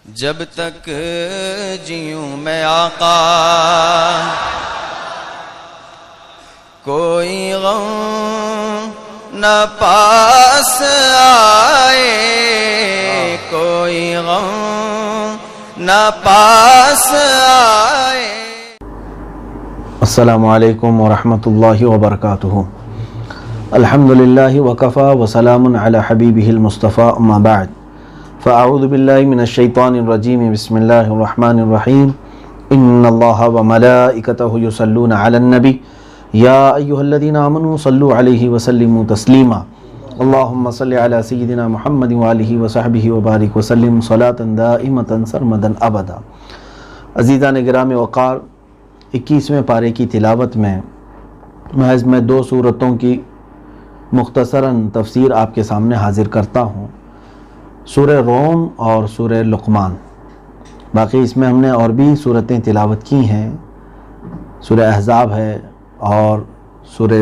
جب تک جیوں میں آقا کوئی غم نہ پاس آئے، کوئی غم نہ پاس آئے۔ السلام علیکم ورحمۃ اللہ وبرکاتہ۔ الحمدللہ وکفا وسلام علی حبیبہ المصطفیٰ، اما بعد فاعوذ باللہ من الشیطان الرجیم، بسم اللہ الرحمن الرحیم۔ ان اللہ وملائکتہ یصلون علی النبی یا ایہا الذین آمنوا صلوا علیہ وسلموا تسلیما۔ اللہم صل علی سیدنا محمد وآلہ وصحبہ وبارک وسلم صلاۃ دائمۃ سرمدا ابدا۔ عزیزان گرامی وقار، 21ویں پارے کی تلاوت میں محض میں 2 سورتوں کی مختصراً تفسیر آپ کے سامنے حاضر کرتا ہوں، سورہ روم اور سورہ لقمان۔ باقی اس میں ہم نے اور بھی سورتیں تلاوت کی ہیں، سورہ احزاب ہے اور سورہ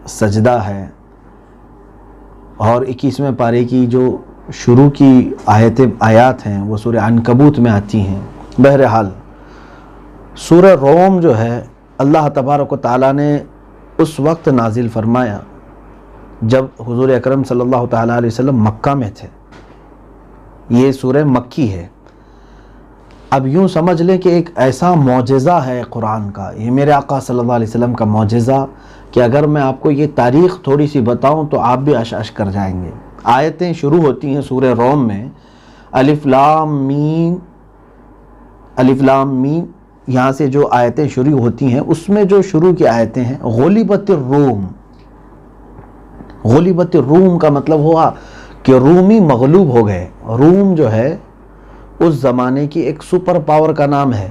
سجدہ ہے، اور 21ویں پارے کی جو شروع کی آیات ہیں وہ سورہ عنکبوت میں آتی ہیں۔ بہرحال سورہ روم جو ہے اللہ تبارک و تعالیٰ نے اس وقت نازل فرمایا جب حضور اکرم صلی اللہ تعالیٰ علیہ وسلم مکہ میں تھے۔ یہ سورہ مکی ہے۔ اب یوں سمجھ لیں کہ ایک ایسا معجزہ ہے قرآن کا، یہ میرے آقا صلی اللہ علیہ وسلم کا معجزہ، کہ اگر میں آپ کو یہ تاریخ تھوڑی سی بتاؤں تو آپ بھی اشعش کر جائیں گے۔ آیتیں شروع ہوتی ہیں سورہ روم میں الف لام میم، الف لام میم، یہاں سے جو آیتیں شروع ہوتی ہیں اس میں جو شروع کی آیتیں ہیں غلبت الروم۔ غلبت الروم کا مطلب ہوا کہ رومی مغلوب ہو گئے۔ روم جو ہے اس زمانے کی ایک سپر پاور کا نام ہے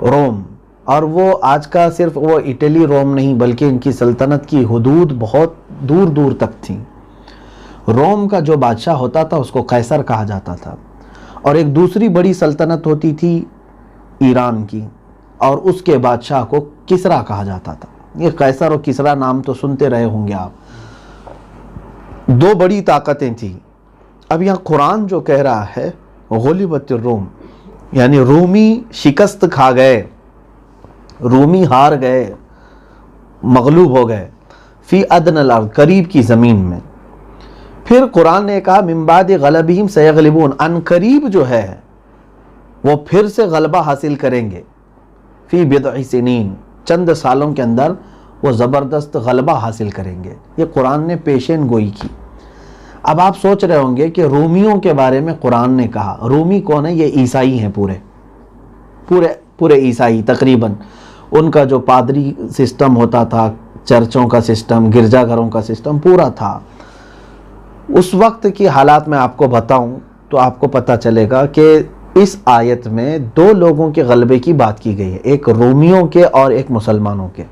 روم، اور وہ آج کا صرف وہ اٹلی روم نہیں بلکہ ان کی سلطنت کی حدود بہت دور دور تک تھیں۔ روم کا جو بادشاہ ہوتا تھا اس کو قیصر کہا جاتا تھا، اور ایک دوسری بڑی سلطنت ہوتی تھی ایران کی، اور اس کے بادشاہ کو کسریٰ کہا جاتا تھا۔ یہ قیصر اور کسریٰ نام تو سنتے رہے ہوں گے آپ۔ 2 بڑی طاقتیں تھیں۔ اب یہاں قرآن جو کہہ رہا ہے غلبت الروم، یعنی رومی شکست کھا گئے، رومی ہار گئے، مغلوب ہو گئے، فی ادنی الارض، قریب کی زمین میں۔ پھر قرآن نے کہا من بعد غلبہم سیغلبون، ان قریب جو ہے وہ پھر سے غلبہ حاصل کریں گے، فی بضع سنین، چند سالوں کے اندر وہ زبردست غلبہ حاصل کریں گے۔ یہ قرآن نے پیشین گوئی کی۔ اب آپ سوچ رہے ہوں گے کہ رومیوں کے بارے میں قرآن نے کہا، رومی کون ہے؟ یہ عیسائی ہیں، پورے عیسائی تقریباً۔ ان کا جو پادری سسٹم ہوتا تھا، چرچوں کا سسٹم، گرجا گھروں کا سسٹم پورا تھا۔ اس وقت کی حالات میں آپ کو بتاؤں تو آپ کو پتہ چلے گا کہ اس آیت میں 2 لوگوں کے غلبے کی بات کی گئی ہے، ایک رومیوں کے اور ایک مسلمانوں کے۔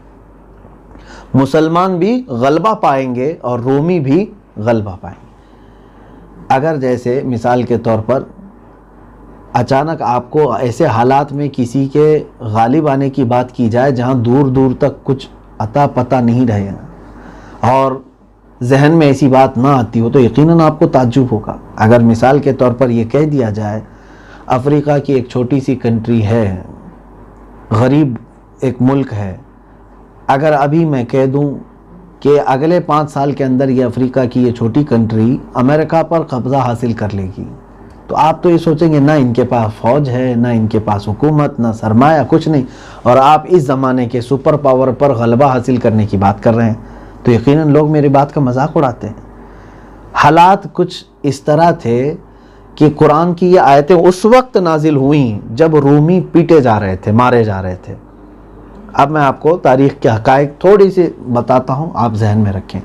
مسلمان بھی غلبہ پائیں گے اور رومی بھی غلبہ پائیں گے۔ اگر جیسے مثال کے طور پر اچانک آپ کو ایسے حالات میں کسی کے غالب آنے کی بات کی جائے جہاں دور دور تک کچھ عطا پتہ نہیں رہے اور ذہن میں ایسی بات نہ آتی ہو تو یقیناً آپ کو تعجب ہوگا۔ اگر مثال کے طور پر یہ کہہ دیا جائے افریقہ کی ایک چھوٹی سی کنٹری ہے، غریب ایک ملک ہے، اگر ابھی میں کہہ دوں کہ اگلے 5 سال کے اندر یہ افریقہ کی یہ چھوٹی کنٹری امریکہ پر قبضہ حاصل کر لے گی، تو آپ تو یہ سوچیں گے نہ ان کے پاس فوج ہے، نہ ان کے پاس حکومت، نہ سرمایہ، کچھ نہیں، اور آپ اس زمانے کے سپر پاور پر غلبہ حاصل کرنے کی بات کر رہے ہیں، تو یقیناً لوگ میری بات کا مذاق اڑاتے ہیں۔ حالات کچھ اس طرح تھے کہ قرآن کی یہ آیتیں اس وقت نازل ہوئیں جب رومی پیٹے جا رہے تھے، مارے جا رہے تھے۔ اب میں آپ کو تاریخ کے حقائق تھوڑی سی بتاتا ہوں، آپ ذہن میں رکھیں۔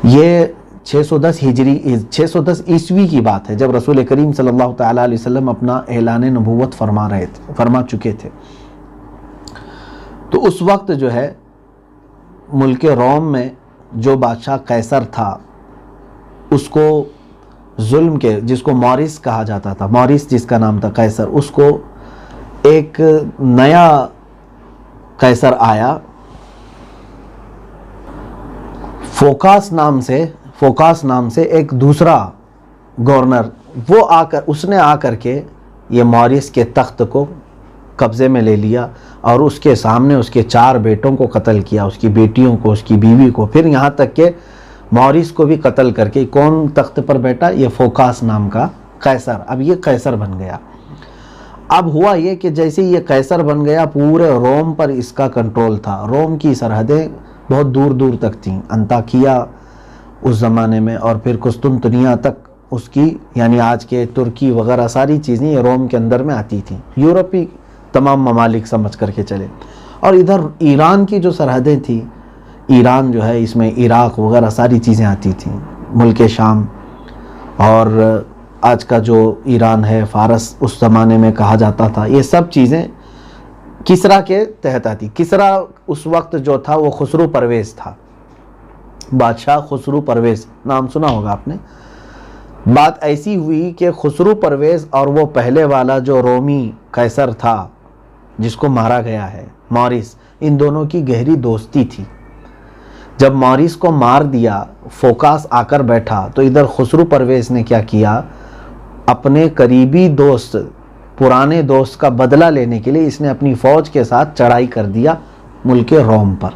یہ 610 عیسوی کی بات ہے جب رسول کریم صلی اللہ تعالیٰ علیہ وسلم اپنا اعلان نبوت فرما چکے تھے۔ تو اس وقت جو ہے ملک روم میں جو بادشاہ قیصر تھا اس کو ظلم کے، جس کو موریس کہا جاتا تھا، موریس جس کا نام تھا قیصر، اس کو ایک نیا قیصر آیا فوکاس نام سے ایک دوسرا گورنر وہ اس نے آ کر کے یہ موریث کے تخت کو قبضے میں لے لیا اور اس کے سامنے اس کے 4 بیٹوں کو قتل کیا، اس کی بیٹیوں کو، اس کی بیوی کو، پھر یہاں تک کہ موریث کو بھی قتل کر کے کون تخت پر بیٹھا؟ یہ فوکاس نام کا قیصر۔ اب یہ قیصر بن گیا۔ اب ہوا یہ کہ جیسے یہ قیصر بن گیا، پورے روم پر اس کا کنٹرول تھا۔ روم کی سرحدیں بہت دور دور تک تھیں، انطاکیہ اس زمانے میں، اور پھر قسطنطنیہ تک اس کی، یعنی آج کے ترکی وغیرہ ساری چیزیں یہ روم کے اندر میں آتی تھیں، یورپی تمام ممالک سمجھ کر کے چلے۔ اور ادھر ایران کی جو سرحدیں تھیں، ایران جو ہے اس میں عراق وغیرہ ساری چیزیں آتی تھیں، ملک شام، اور آج کا جو ایران ہے، فارس اس زمانے میں کہا جاتا تھا، یہ سب چیزیں کسریٰ کے تحت آتی۔ کسریٰ اس وقت جو تھا وہ خسرو پرویز تھا، بادشاہ خسرو پرویز، نام سنا ہوگا آپ نے۔ بات ایسی ہوئی کہ خسرو پرویز اور وہ پہلے والا جو رومی قیصر تھا جس کو مارا گیا ہے، موریث، ان دونوں کی گہری دوستی تھی۔ جب موریث کو مار دیا، فوکاس آ کر بیٹھا، تو ادھر خسرو پرویز نے کیا کیا؟ اپنے قریبی دوست، پرانے دوست کا بدلہ لینے کے لیے اس نے اپنی فوج کے ساتھ چڑھائی کر دیا ملک روم پر۔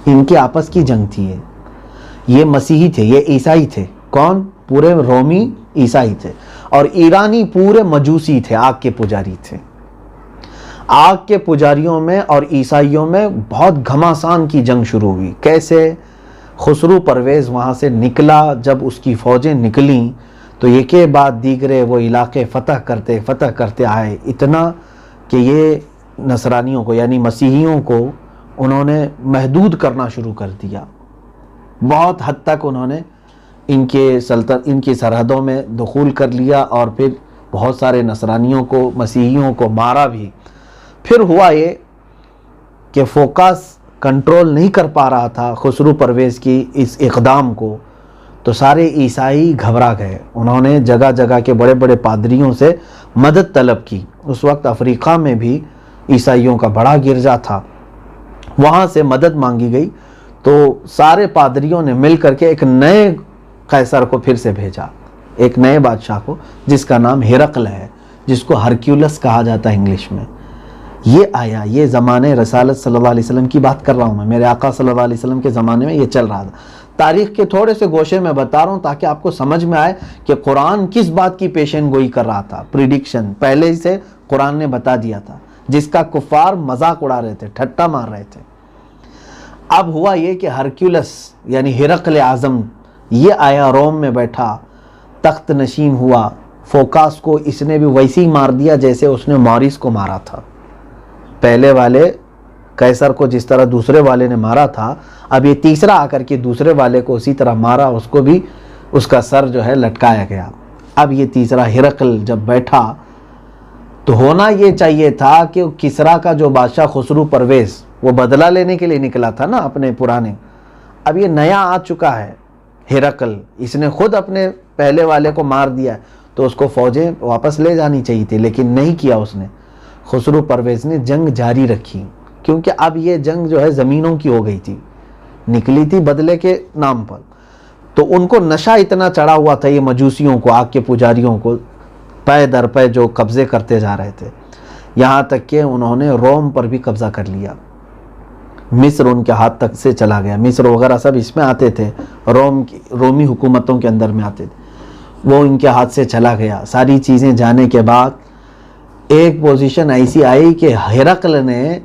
ان کی آپس کی جنگ تھی۔ یہ مسیحی تھے، یہ عیسائی تھے۔ کون؟ پورے رومی عیسائی تھے، اور ایرانی پورے مجوسی تھے، آگ کے پجاری تھے۔ آگ کے پجاریوں میں اور عیسائیوں میں بہت گھماسان کی جنگ شروع ہوئی۔ کیسے؟ خسرو پرویز وہاں سے نکلا، جب اس کی فوجیں نکلیں تو ایک کے بعد دیگرے وہ علاقے فتح کرتے آئے، اتنا کہ یہ نصرانیوں کو یعنی مسیحیوں کو انہوں نے محدود کرنا شروع کر دیا۔ بہت حد تک انہوں نے ان کی سرحدوں میں دخول کر لیا، اور پھر بہت سارے نصرانیوں کو، مسیحیوں کو مارا بھی۔ پھر ہوا یہ کہ فوکاس کنٹرول نہیں کر پا رہا تھا خسرو پرویز کی اس اقدام کو، تو سارے عیسائی گھبرا گئے۔ انہوں نے جگہ جگہ کے بڑے بڑے پادریوں سے مدد طلب کی۔ اس وقت افریقہ میں بھی عیسائیوں کا بڑا گرجا تھا، وہاں سے مدد مانگی گئی۔ تو سارے پادریوں نے مل کر کے ایک نئے قیصر کو پھر سے بھیجا، ایک نئے بادشاہ کو، جس کا نام ہرقل ہے، جس کو ہرکیولس کہا جاتا ہے انگلش میں۔ یہ آیا، یہ زمانے رسالت صلی اللہ علیہ وسلم کی بات کر رہا ہوں میں، میرے آقا صلی اللہ علیہ وسلم کے زمانے میں یہ چل رہا تھا۔ تاریخ کے تھوڑے سے گوشے میں بتا رہا ہوں تاکہ آپ کو سمجھ میں آئے کہ قرآن کس بات کی پیشن گوئی کر رہا تھا۔ پریڈکشن پہلے ہی سے قرآن نے بتا دیا تھا، جس کا کفار مذاق اڑا رہے تھے، ٹھٹا مار رہے تھے۔ اب ہوا یہ کہ ہرکیولس یعنی ہرقل اعظم یہ آیا، روم میں بیٹھا، تخت نشین ہوا۔ فوکاس کو اس نے بھی ویسے ہی مار دیا جیسے اس نے موریث کو مارا تھا۔ پہلے والے قیصر کو جس طرح دوسرے والے نے مارا تھا، اب یہ تیسرا آ کر کے دوسرے والے کو اسی طرح مارا، اس کو بھی اس کا سر جو ہے لٹکایا گیا۔ اب یہ تیسرا ہرقل جب بیٹھا تو ہونا یہ چاہیے تھا کہ کسریٰ کا جو بادشاہ خسرو پرویز وہ بدلہ لینے کے لیے نکلا تھا نا اپنے پرانے، اب یہ نیا آ چکا ہے ہرقل، اس نے خود اپنے پہلے والے کو مار دیا، تو اس کو فوجیں واپس لے جانی چاہیے تھی، لیکن نہیں کیا اس نے۔ خسرو پرویز نے جنگ جاری رکھی، کیونکہ اب یہ جنگ جو ہے زمینوں کی ہو گئی تھی، نکلی تھی بدلے کے نام پر۔ تو ان کو نشہ اتنا چڑھا ہوا تھا، یہ مجوسیوں کو، آگ کے پجاریوں کو، پے در پے جو قبضے کرتے جا رہے تھے، یہاں تک کہ انہوں نے روم پر بھی قبضہ کر لیا۔ مصر ان کے ہاتھ تک سے چلا گیا، مصر وغیرہ سب اس میں آتے تھے، رومی حکومتوں کے اندر میں آتے تھے، وہ ان کے ہاتھ سے چلا گیا۔ ساری چیزیں جانے کے بعد ایک پوزیشن ایسی آئی کہ ہرقل نے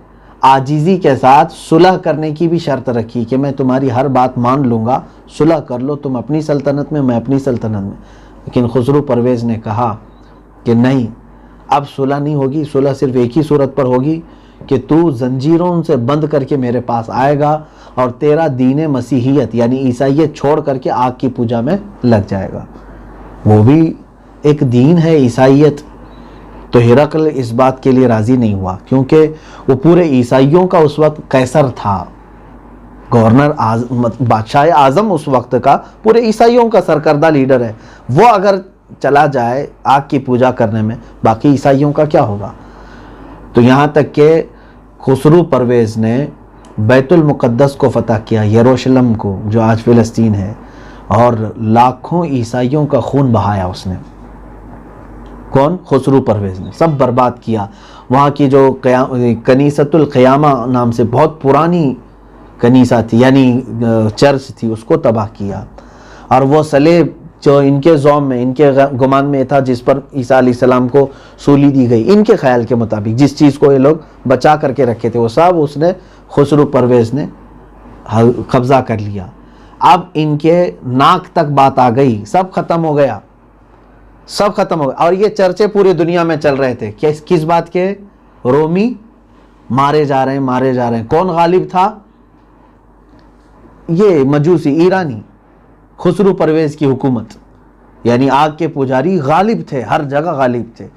عاجزی کے ساتھ صلح کرنے کی بھی شرط رکھی کہ میں تمہاری ہر بات مان لوں گا، صلح کر لو، تم اپنی سلطنت میں، میں اپنی سلطنت میں۔ لیکن خسرو پرویز نے کہا کہ نہیں، اب صلح نہیں ہوگی، صلح صرف ایک ہی صورت پر ہوگی کہ تو زنجیروں سے بند کر کے میرے پاس آئے گا اور تیرا دین مسیحیت یعنی عیسائیت چھوڑ کر کے آگ کی پوجا میں لگ جائے گا۔ وہ بھی ایک دین ہے عیسائیت۔ تو ہرقل اس بات کے لیے راضی نہیں ہوا، کیونکہ وہ پورے عیسائیوں کا اس وقت قیصر تھا، گورنر بادشاہ اعظم اس وقت کا پورے عیسائیوں کا سرکردہ لیڈر ہے۔ وہ اگر چلا جائے آگ کی پوجا کرنے میں، باقی عیسائیوں کا کیا ہوگا؟ تو یہاں تک کہ خسرو پرویز نے بیت المقدس کو فتح کیا، یروشلم کو جو آج فلسطین ہے، اور لاکھوں عیسائیوں کا خون بہایا اس نے۔ کون؟ خسرو پرویز نے، سب برباد کیا. وہاں کی جو کنیست القیامہ نام سے بہت پرانی کنیسہ تھی، یعنی چرچ تھی، اس کو تباہ کیا. اور وہ صلیب جو ان کے زوم میں، ان کے گمان میں تھا، جس پر عیسیٰ علیہ السلام کو سولی دی گئی، ان کے خیال کے مطابق جس چیز کو یہ لوگ بچا کر کے رکھے تھے، وہ سب اس نے خسرو پرویز نے قبضہ کر لیا. اب ان کے ناک تک بات آ گئی، سب ختم ہو گیا، سب ختم ہو گیا. اور یہ چرچے پوری دنیا میں چل رہے تھے. کس بات کے؟ رومی مارے جا رہے ہیں، مارے جا رہے ہیں. کون غالب تھا؟ یہ مجوسی ایرانی، خسرو پرویز کی حکومت، یعنی آگ کے پجاری غالب تھے، ہر جگہ غالب تھے.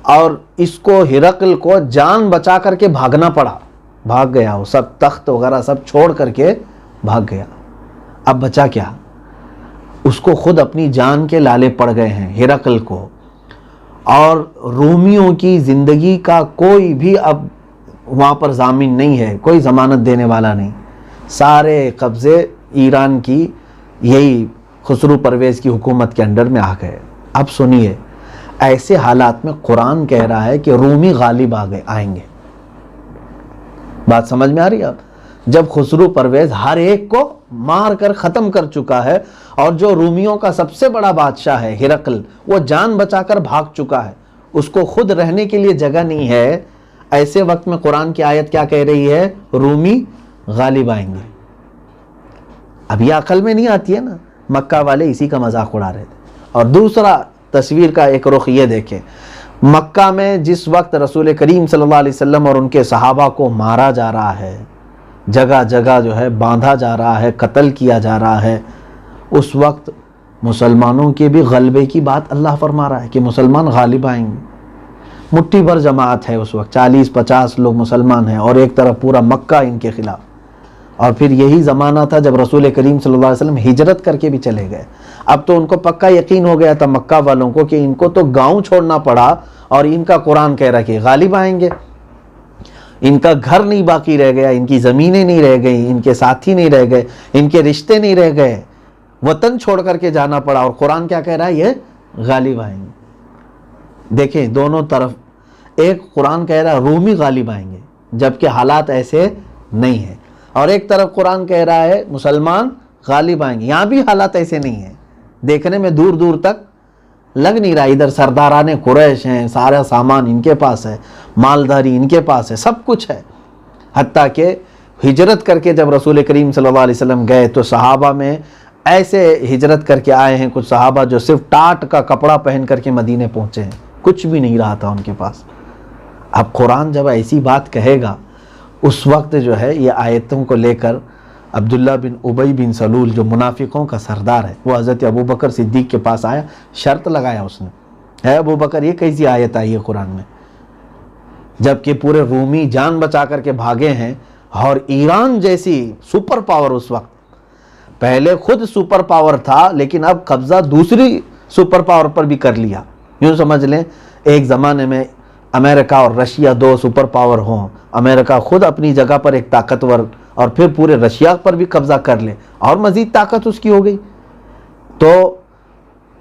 اور اس کو ہرقل کو جان بچا کر کے بھاگنا پڑا. بھاگ گیا، وہ سب تخت وغیرہ سب چھوڑ کر کے بھاگ گیا. اب بچا کیا؟ اس کو خود اپنی جان کے لالے پڑ گئے ہیں ہرقل کو. اور رومیوں کی زندگی کا کوئی بھی اب وہاں پر ضامن نہیں ہے، کوئی ضمانت دینے والا نہیں. سارے قبضے ایران کی یہی خسرو پرویز کی حکومت کے انڈر میں آ گئے. اب سنیے، ایسے حالات میں قرآن کہہ رہا ہے کہ رومی غالب آئیں گے. بات سمجھ میں آ رہی ہے؟ اب جب خسرو پرویز ہر ایک کو مار کر ختم کر چکا ہے، اور جو رومیوں کا سب سے بڑا بادشاہ ہے ہرقل، وہ جان بچا کر بھاگ چکا ہے، اس کو خود رہنے کے لیے جگہ نہیں ہے، ایسے وقت میں قرآن کی آیت کیا کہہ رہی ہے؟ رومی غالب آئیں گے. اب یہ عقل میں نہیں آتی ہے نا. مکہ والے اسی کا مذاق اڑا رہے تھے. اور دوسرا تصویر کا ایک رخ یہ دیکھیں، مکہ میں جس وقت رسول کریم صلی اللہ علیہ وسلم اور ان کے صحابہ کو مارا جا رہا ہے، جگہ جگہ جو ہے باندھا جا رہا ہے، قتل کیا جا رہا ہے، اس وقت مسلمانوں کے بھی غلبے کی بات اللہ فرما رہا ہے کہ مسلمان غالب آئیں گے. مٹھی بھر جماعت ہے اس وقت، 40-50 لوگ مسلمان ہیں، اور ایک طرف پورا مکہ ان کے خلاف. اور پھر یہی زمانہ تھا جب رسول کریم صلی اللہ علیہ وسلم ہجرت کر کے بھی چلے گئے. اب تو ان کو پکا یقین ہو گیا تھا مکہ والوں کو کہ ان کو تو گاؤں چھوڑنا پڑا، اور ان کا قرآن کہہ رہا کہ غالب آئیں گے. ان کا گھر نہیں باقی رہ گیا، ان کی زمینیں نہیں رہ گئی، ان کے ساتھی نہیں رہ گئے، ان کے رشتے نہیں رہ گئے، وطن چھوڑ کر کے جانا پڑا. اور قرآن کیا کہہ رہا ہے؟ یہ غالب آئیں گے. دیکھیں دونوں طرف، ایک قرآن کہہ رہا ہے رومی غالب آئیں گے، جبکہ حالات ایسے نہیں ہیں، اور ایک طرف قرآن کہہ رہا ہے مسلمان غالب آئیں گے. یہاں بھی حالات ایسے نہیں ہیں، دیکھنے میں دور دور تک لگ نہیں رہا. ادھر سرداران قریش ہیں، سارا سامان ان کے پاس ہے، مالداری ان کے پاس ہے، سب کچھ ہے. حتیٰ کہ ہجرت کر کے جب رسول کریم صلی اللہ علیہ وسلم گئے تو صحابہ میں ایسے ہجرت کر کے آئے ہیں کچھ صحابہ جو صرف ٹاٹ کا کپڑا پہن کر کے مدینے پہنچے ہیں، کچھ بھی نہیں رہا تھا ان کے پاس. اب قرآن جب ایسی بات کہے گا، اس وقت جو ہے یہ آیتوں کو لے کر عبداللہ بن ابی بن سلول جو منافقوں کا سردار ہے، وہ حضرت ابوبکر صدیق کے پاس آیا، شرط لگایا اس نے، ہے ابوبکر یہ کیسی آیت آئی ہے قرآن میں، جبکہ پورے رومی جان بچا کر کے بھاگے ہیں، اور ایران جیسی سپر پاور اس وقت، پہلے خود سپر پاور تھا لیکن اب قبضہ دوسری سپر پاور پر بھی کر لیا. یوں سمجھ لیں ایک زمانے میں امریکہ اور رشیا دو سپر پاور ہوں، امریکہ خود اپنی جگہ پر ایک طاقتور، اور پھر پورے رشیا پر بھی قبضہ کر لے اور مزید طاقت اس کی ہو گئی. تو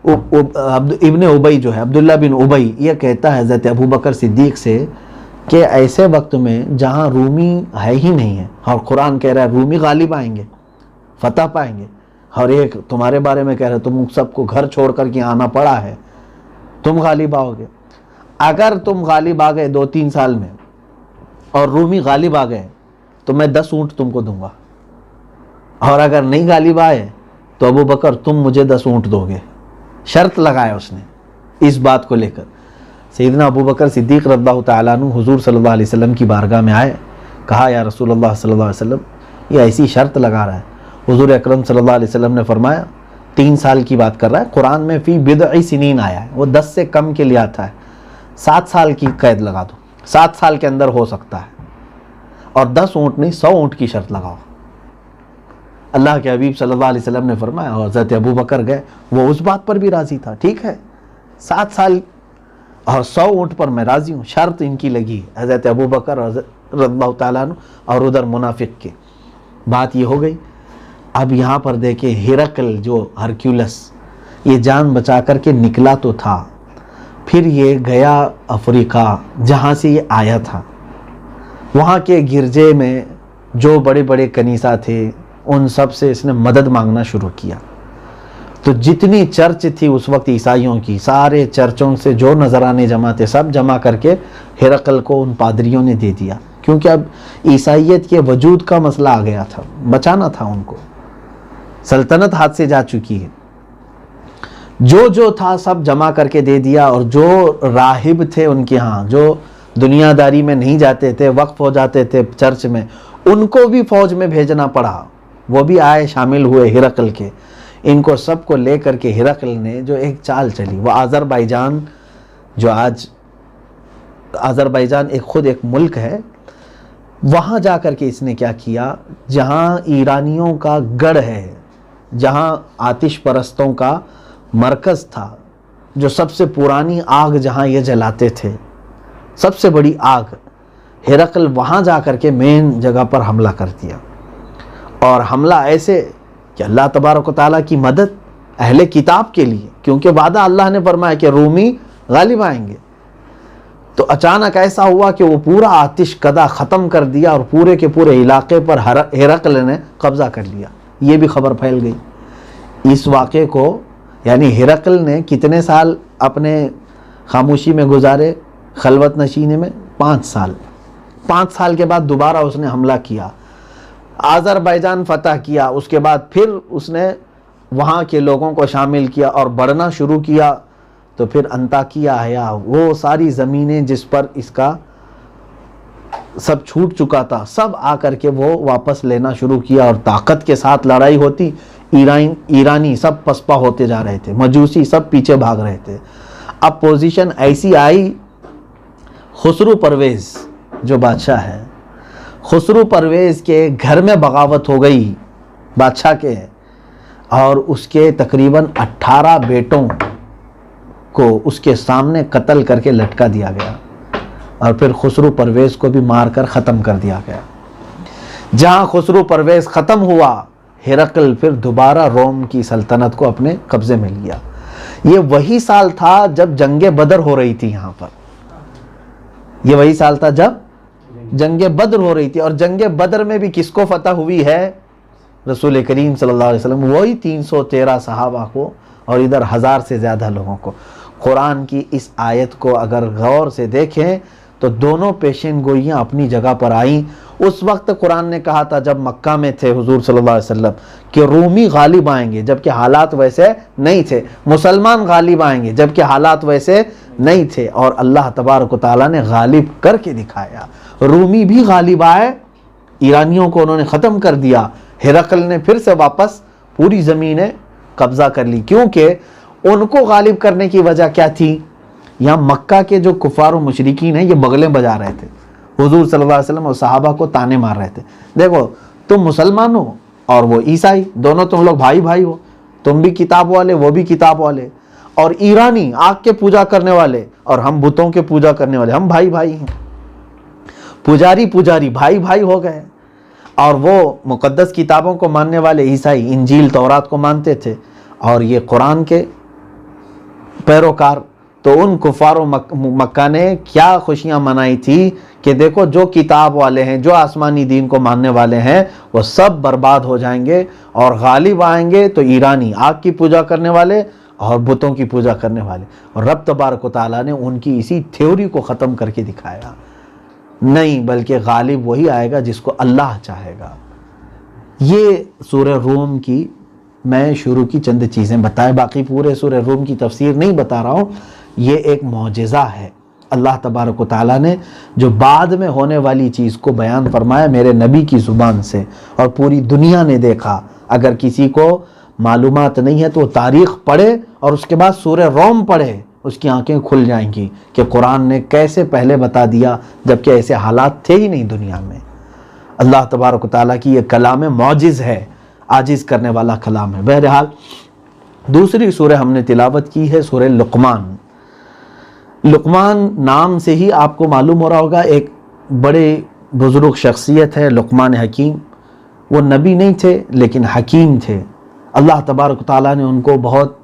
ابن ابی جو ہے، عبداللہ بن ابی، یہ کہتا ہے حضرت ابوبکر صدیق سے کہ ایسے وقت میں جہاں رومی ہے ہی نہیں ہے، اور قرآن کہہ رہا ہے رومی غالب آئیں گے، فتح پائیں گے، اور ایک تمہارے بارے میں کہہ رہے تم سب کو گھر چھوڑ کر کے آنا پڑا ہے، تم غالب آؤ گے. اگر تم غالب آ گئے 2-3 سال میں اور رومی غالب آ گئے تو میں 10 اونٹ تم کو دوں گا، اور اگر نہیں غالب آئے تو ابوبکر تم مجھے 10 اونٹ دو گے. شرط لگایا اس نے اس بات کو لے کر. سیدنا ابوبکر صدیق رضی اللہ تعالیٰ عنہ حضور صلی اللہ علیہ وسلم کی بارگاہ میں آئے، کہا یا رسول اللہ صلی اللہ علیہ وسلم یہ ایسی شرط لگا رہا ہے. حضور اکرم صلی اللہ علیہ وسلم نے فرمایا 3 سال کی بات کر رہا ہے، قرآن میں فی بضع سنین آیا ہے، وہ 10 سے کم کے لیے آتا ہے. 7 سال کی قید لگا دو، 7 سال کے اندر ہو سکتا ہے، اور 10 اونٹ نہیں 100 اونٹ کی شرط لگاؤ. اللہ کے حبیب صلی اللہ علیہ وسلم نے فرمایا، اور حضرت ابوبکر گئے، وہ اس بات پر بھی راضی تھا، ٹھیک ہے 7 سال اور 100 اونٹ پر میں راضی ہوں. شرط ان کی لگی حضرت ابوبکر رضی اللہ تعالیٰ عنہ اور ادھر منافق کے. بات یہ ہو گئی. اب یہاں پر دیکھیں ہرقل جو ہرکیولس، یہ جان بچا کر کے نکلا تو تھا، پھر یہ گیا افریقہ جہاں سے یہ آیا تھا. وہاں کے گرجے میں جو بڑے بڑے کنیسہ تھے ان سب سے اس نے مدد مانگنا شروع کیا. تو جتنی چرچ تھی اس وقت عیسائیوں کی، سارے چرچوں سے جو نذرانے جمع تھے سب جمع کر کے ہرقل کو ان پادریوں نے دے دیا، کیونکہ اب عیسائیت کے وجود کا مسئلہ آ گیا تھا، بچانا تھا ان کو، سلطنت ہاتھ سے جا چکی ہے. جو تھا سب جمع کر کے دے دیا. اور جو راہب تھے ان کے ہاں، جو دنیا داری میں نہیں جاتے تھے، وقف ہو جاتے تھے چرچ میں، ان کو بھی فوج میں بھیجنا پڑا. وہ بھی آئے، شامل ہوئے ہرقل کے. ان کو سب کو لے کر کے ہرقل نے جو ایک چال چلی، وہ آذربائیجان، جو آج آذربائیجان خود ایک ملک ہے، وہاں جا کر کے اس نے کیا کیا، جہاں ایرانیوں کا گڑھ ہے، جہاں آتش پرستوں کا مرکز تھا، جو سب سے پرانی آگ جہاں یہ جلاتے تھے، سب سے بڑی آگ، ہرقل وہاں جا کر کے مین جگہ پر حملہ کر دیا. اور حملہ ایسے کہ اللہ تبارک و تعالیٰ کی مدد اہل کتاب کے لیے، کیونکہ وعدہ اللہ نے فرمایا کہ رومی غالب آئیں گے. تو اچانک ایسا ہوا کہ وہ پورا آتش کدہ ختم کر دیا اور پورے کے پورے علاقے پر ہرقل نے قبضہ کر لیا. یہ بھی خبر پھیل گئی. اس واقعے کو یعنی ہرقل نے کتنے سال اپنے خاموشی میں گزارے، خلوت نشینے میں؟ 5 سال. 5 سال کے بعد دوبارہ اس نے حملہ کیا، آذربائیجان فتح کیا. اس کے بعد پھر اس نے وہاں کے لوگوں کو شامل کیا اور بڑھنا شروع کیا. تو پھر انطاکیہ آیا، وہ ساری زمینیں جس پر اس کا سب چھوٹ چکا تھا سب آ کر کے وہ واپس لینا شروع کیا. اور طاقت کے ساتھ لڑائی ہوتی. ایرانی سب پسپا ہوتے جا رہے تھے، مجوسی سب پیچھے بھاگ رہے تھے. اب پوزیشن ایسی آئی، خسرو پرویز جو بادشاہ ہے، خسرو پرویز کے گھر میں بغاوت ہو گئی بادشاہ کے، اور اس کے تقریباً 18 بیٹوں کو اس کے سامنے قتل کر کے لٹکا دیا گیا. اور پھر خسرو پرویز کو بھی مار کر ختم کر دیا گیا. جہاں خسرو پرویز ختم ہوا، ہرقل پھر دوبارہ روم کی سلطنت کو اپنے قبضے میں لیا. یہ وہی سال تھا جب جنگ بدر ہو رہی تھی یہاں پر. یہ وہی سال تھا جب جنگ بدر ہو رہی تھی. اور جنگ بدر میں بھی کس کو فتح ہوئی ہے؟ رسول کریم صلی اللہ علیہ وسلم، وہی 313 صحابہ کو اور ادھر 1000 سے زیادہ لوگوں کو. قرآن کی اس آیت کو اگر غور سے دیکھیں تو دونوں پیشین گوئیاں اپنی جگہ پر آئیں. اس وقت قرآن نے کہا تھا جب مکہ میں تھے حضور صلی اللہ علیہ وسلم کہ رومی غالب آئیں گے، جبکہ حالات ویسے نہیں تھے. مسلمان غالب آئیں گے، جبکہ حالات ویسے نہیں تھے. اور اللہ تبارک و تعالیٰ نے غالب کر کے دکھایا. رومی بھی غالب آئے، ایرانیوں کو انہوں نے ختم کر دیا. ہرقل نے پھر سے واپس پوری زمینیں قبضہ کر لی. کیونکہ ان کو غالب کرنے کی وجہ کیا تھی؟ یہاں مکہ کے جو کفار و مشرکین ہیں یہ بغلیں بجا رہے تھے، حضور صلی اللہ علیہ وسلم اور صحابہ کو تانے مار رہے تھے. دیکھو تم مسلمان ہو اور وہ عیسائی، دونوں تم لوگ بھائی بھائی ہو، تم بھی کتاب والے وہ بھی کتاب والے. اور ایرانی آگ کے پوجا کرنے والے اور ہم بتوں کے پوجا کرنے والے، ہم بھائی بھائی ہیں. پجاری بھائی بھائی ہو گئے. اور وہ مقدس کتابوں کو ماننے والے عیسائی انجیل تورات کو مانتے تھے، اور یہ قرآن کے پیروکار. تو ان کفار و مکہ نے کیا خوشیاں منائی تھی کہ دیکھو جو کتاب والے ہیں، جو آسمانی دین کو ماننے والے ہیں، وہ سب برباد ہو جائیں گے اور غالب آئیں گے تو ایرانی آگ کی پوجا کرنے والے اور بتوں کی پوجا کرنے والے. اور رب تبارک و تعالیٰ نے ان کی اسی تھیوری کو ختم کر کے دکھایا. نہیں، بلکہ غالب وہی آئے گا جس کو اللہ چاہے گا. یہ سورہ روم کی میں شروع کی چند چیزیں بتائے، باقی پورے سورہ روم کی تفسیر نہیں بتا رہا ہوں. یہ ایک معجزہ ہے اللہ تبارک و تعالیٰ نے جو بعد میں ہونے والی چیز کو بیان فرمایا میرے نبی کی زبان سے، اور پوری دنیا نے دیکھا. اگر کسی کو معلومات نہیں ہے تو وہ تاریخ پڑھے اور اس کے بعد سورہ روم پڑھے، اس کی آنکھیں کھل جائیں گی کہ قرآن نے کیسے پہلے بتا دیا جبکہ ایسے حالات تھے ہی نہیں دنیا میں. اللہ تبارک و تعالیٰ کی یہ کلام معجز ہے، عاجز کرنے والا کلام ہے. بہرحال دوسری سورہ ہم نے تلاوت کی ہے سورہ لقمان. لقمان نام سے ہی آپ کو معلوم ہو رہا ہوگا ایک بڑے بزرگ شخصیت ہے لقمان حکیم. وہ نبی نہیں تھے لیکن حکیم تھے. اللہ تبارک و تعالیٰ نے ان کو بہت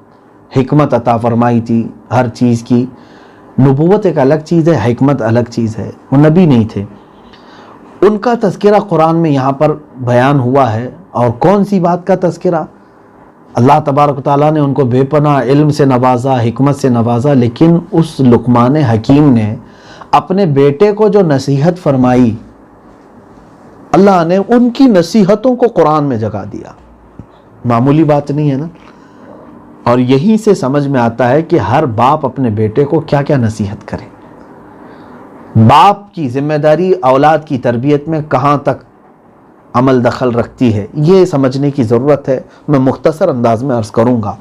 حکمت عطا فرمائی تھی ہر چیز کی. نبوت ایک الگ چیز ہے، حکمت الگ چیز ہے. وہ نبی نہیں تھے. ان کا تذکرہ قرآن میں یہاں پر بیان ہوا ہے. اور کون سی بات کا تذکرہ؟ اللہ تبارک و تعالیٰ نے ان کو بے پناہ علم سے نوازا، حکمت سے نوازا، لیکن اس لقمان حکیم نے اپنے بیٹے کو جو نصیحت فرمائی، اللہ نے ان کی نصیحتوں کو قرآن میں جگہ دیا. معمولی بات نہیں ہے نا. اور یہیں سے سمجھ میں آتا ہے کہ ہر باپ اپنے بیٹے کو کیا کیا نصیحت کرے. باپ کی ذمہ داری اولاد کی تربیت میں کہاں تک عمل دخل رکھتی ہے، یہ سمجھنے کی ضرورت ہے. میں مختصر انداز میں عرض کروں گا.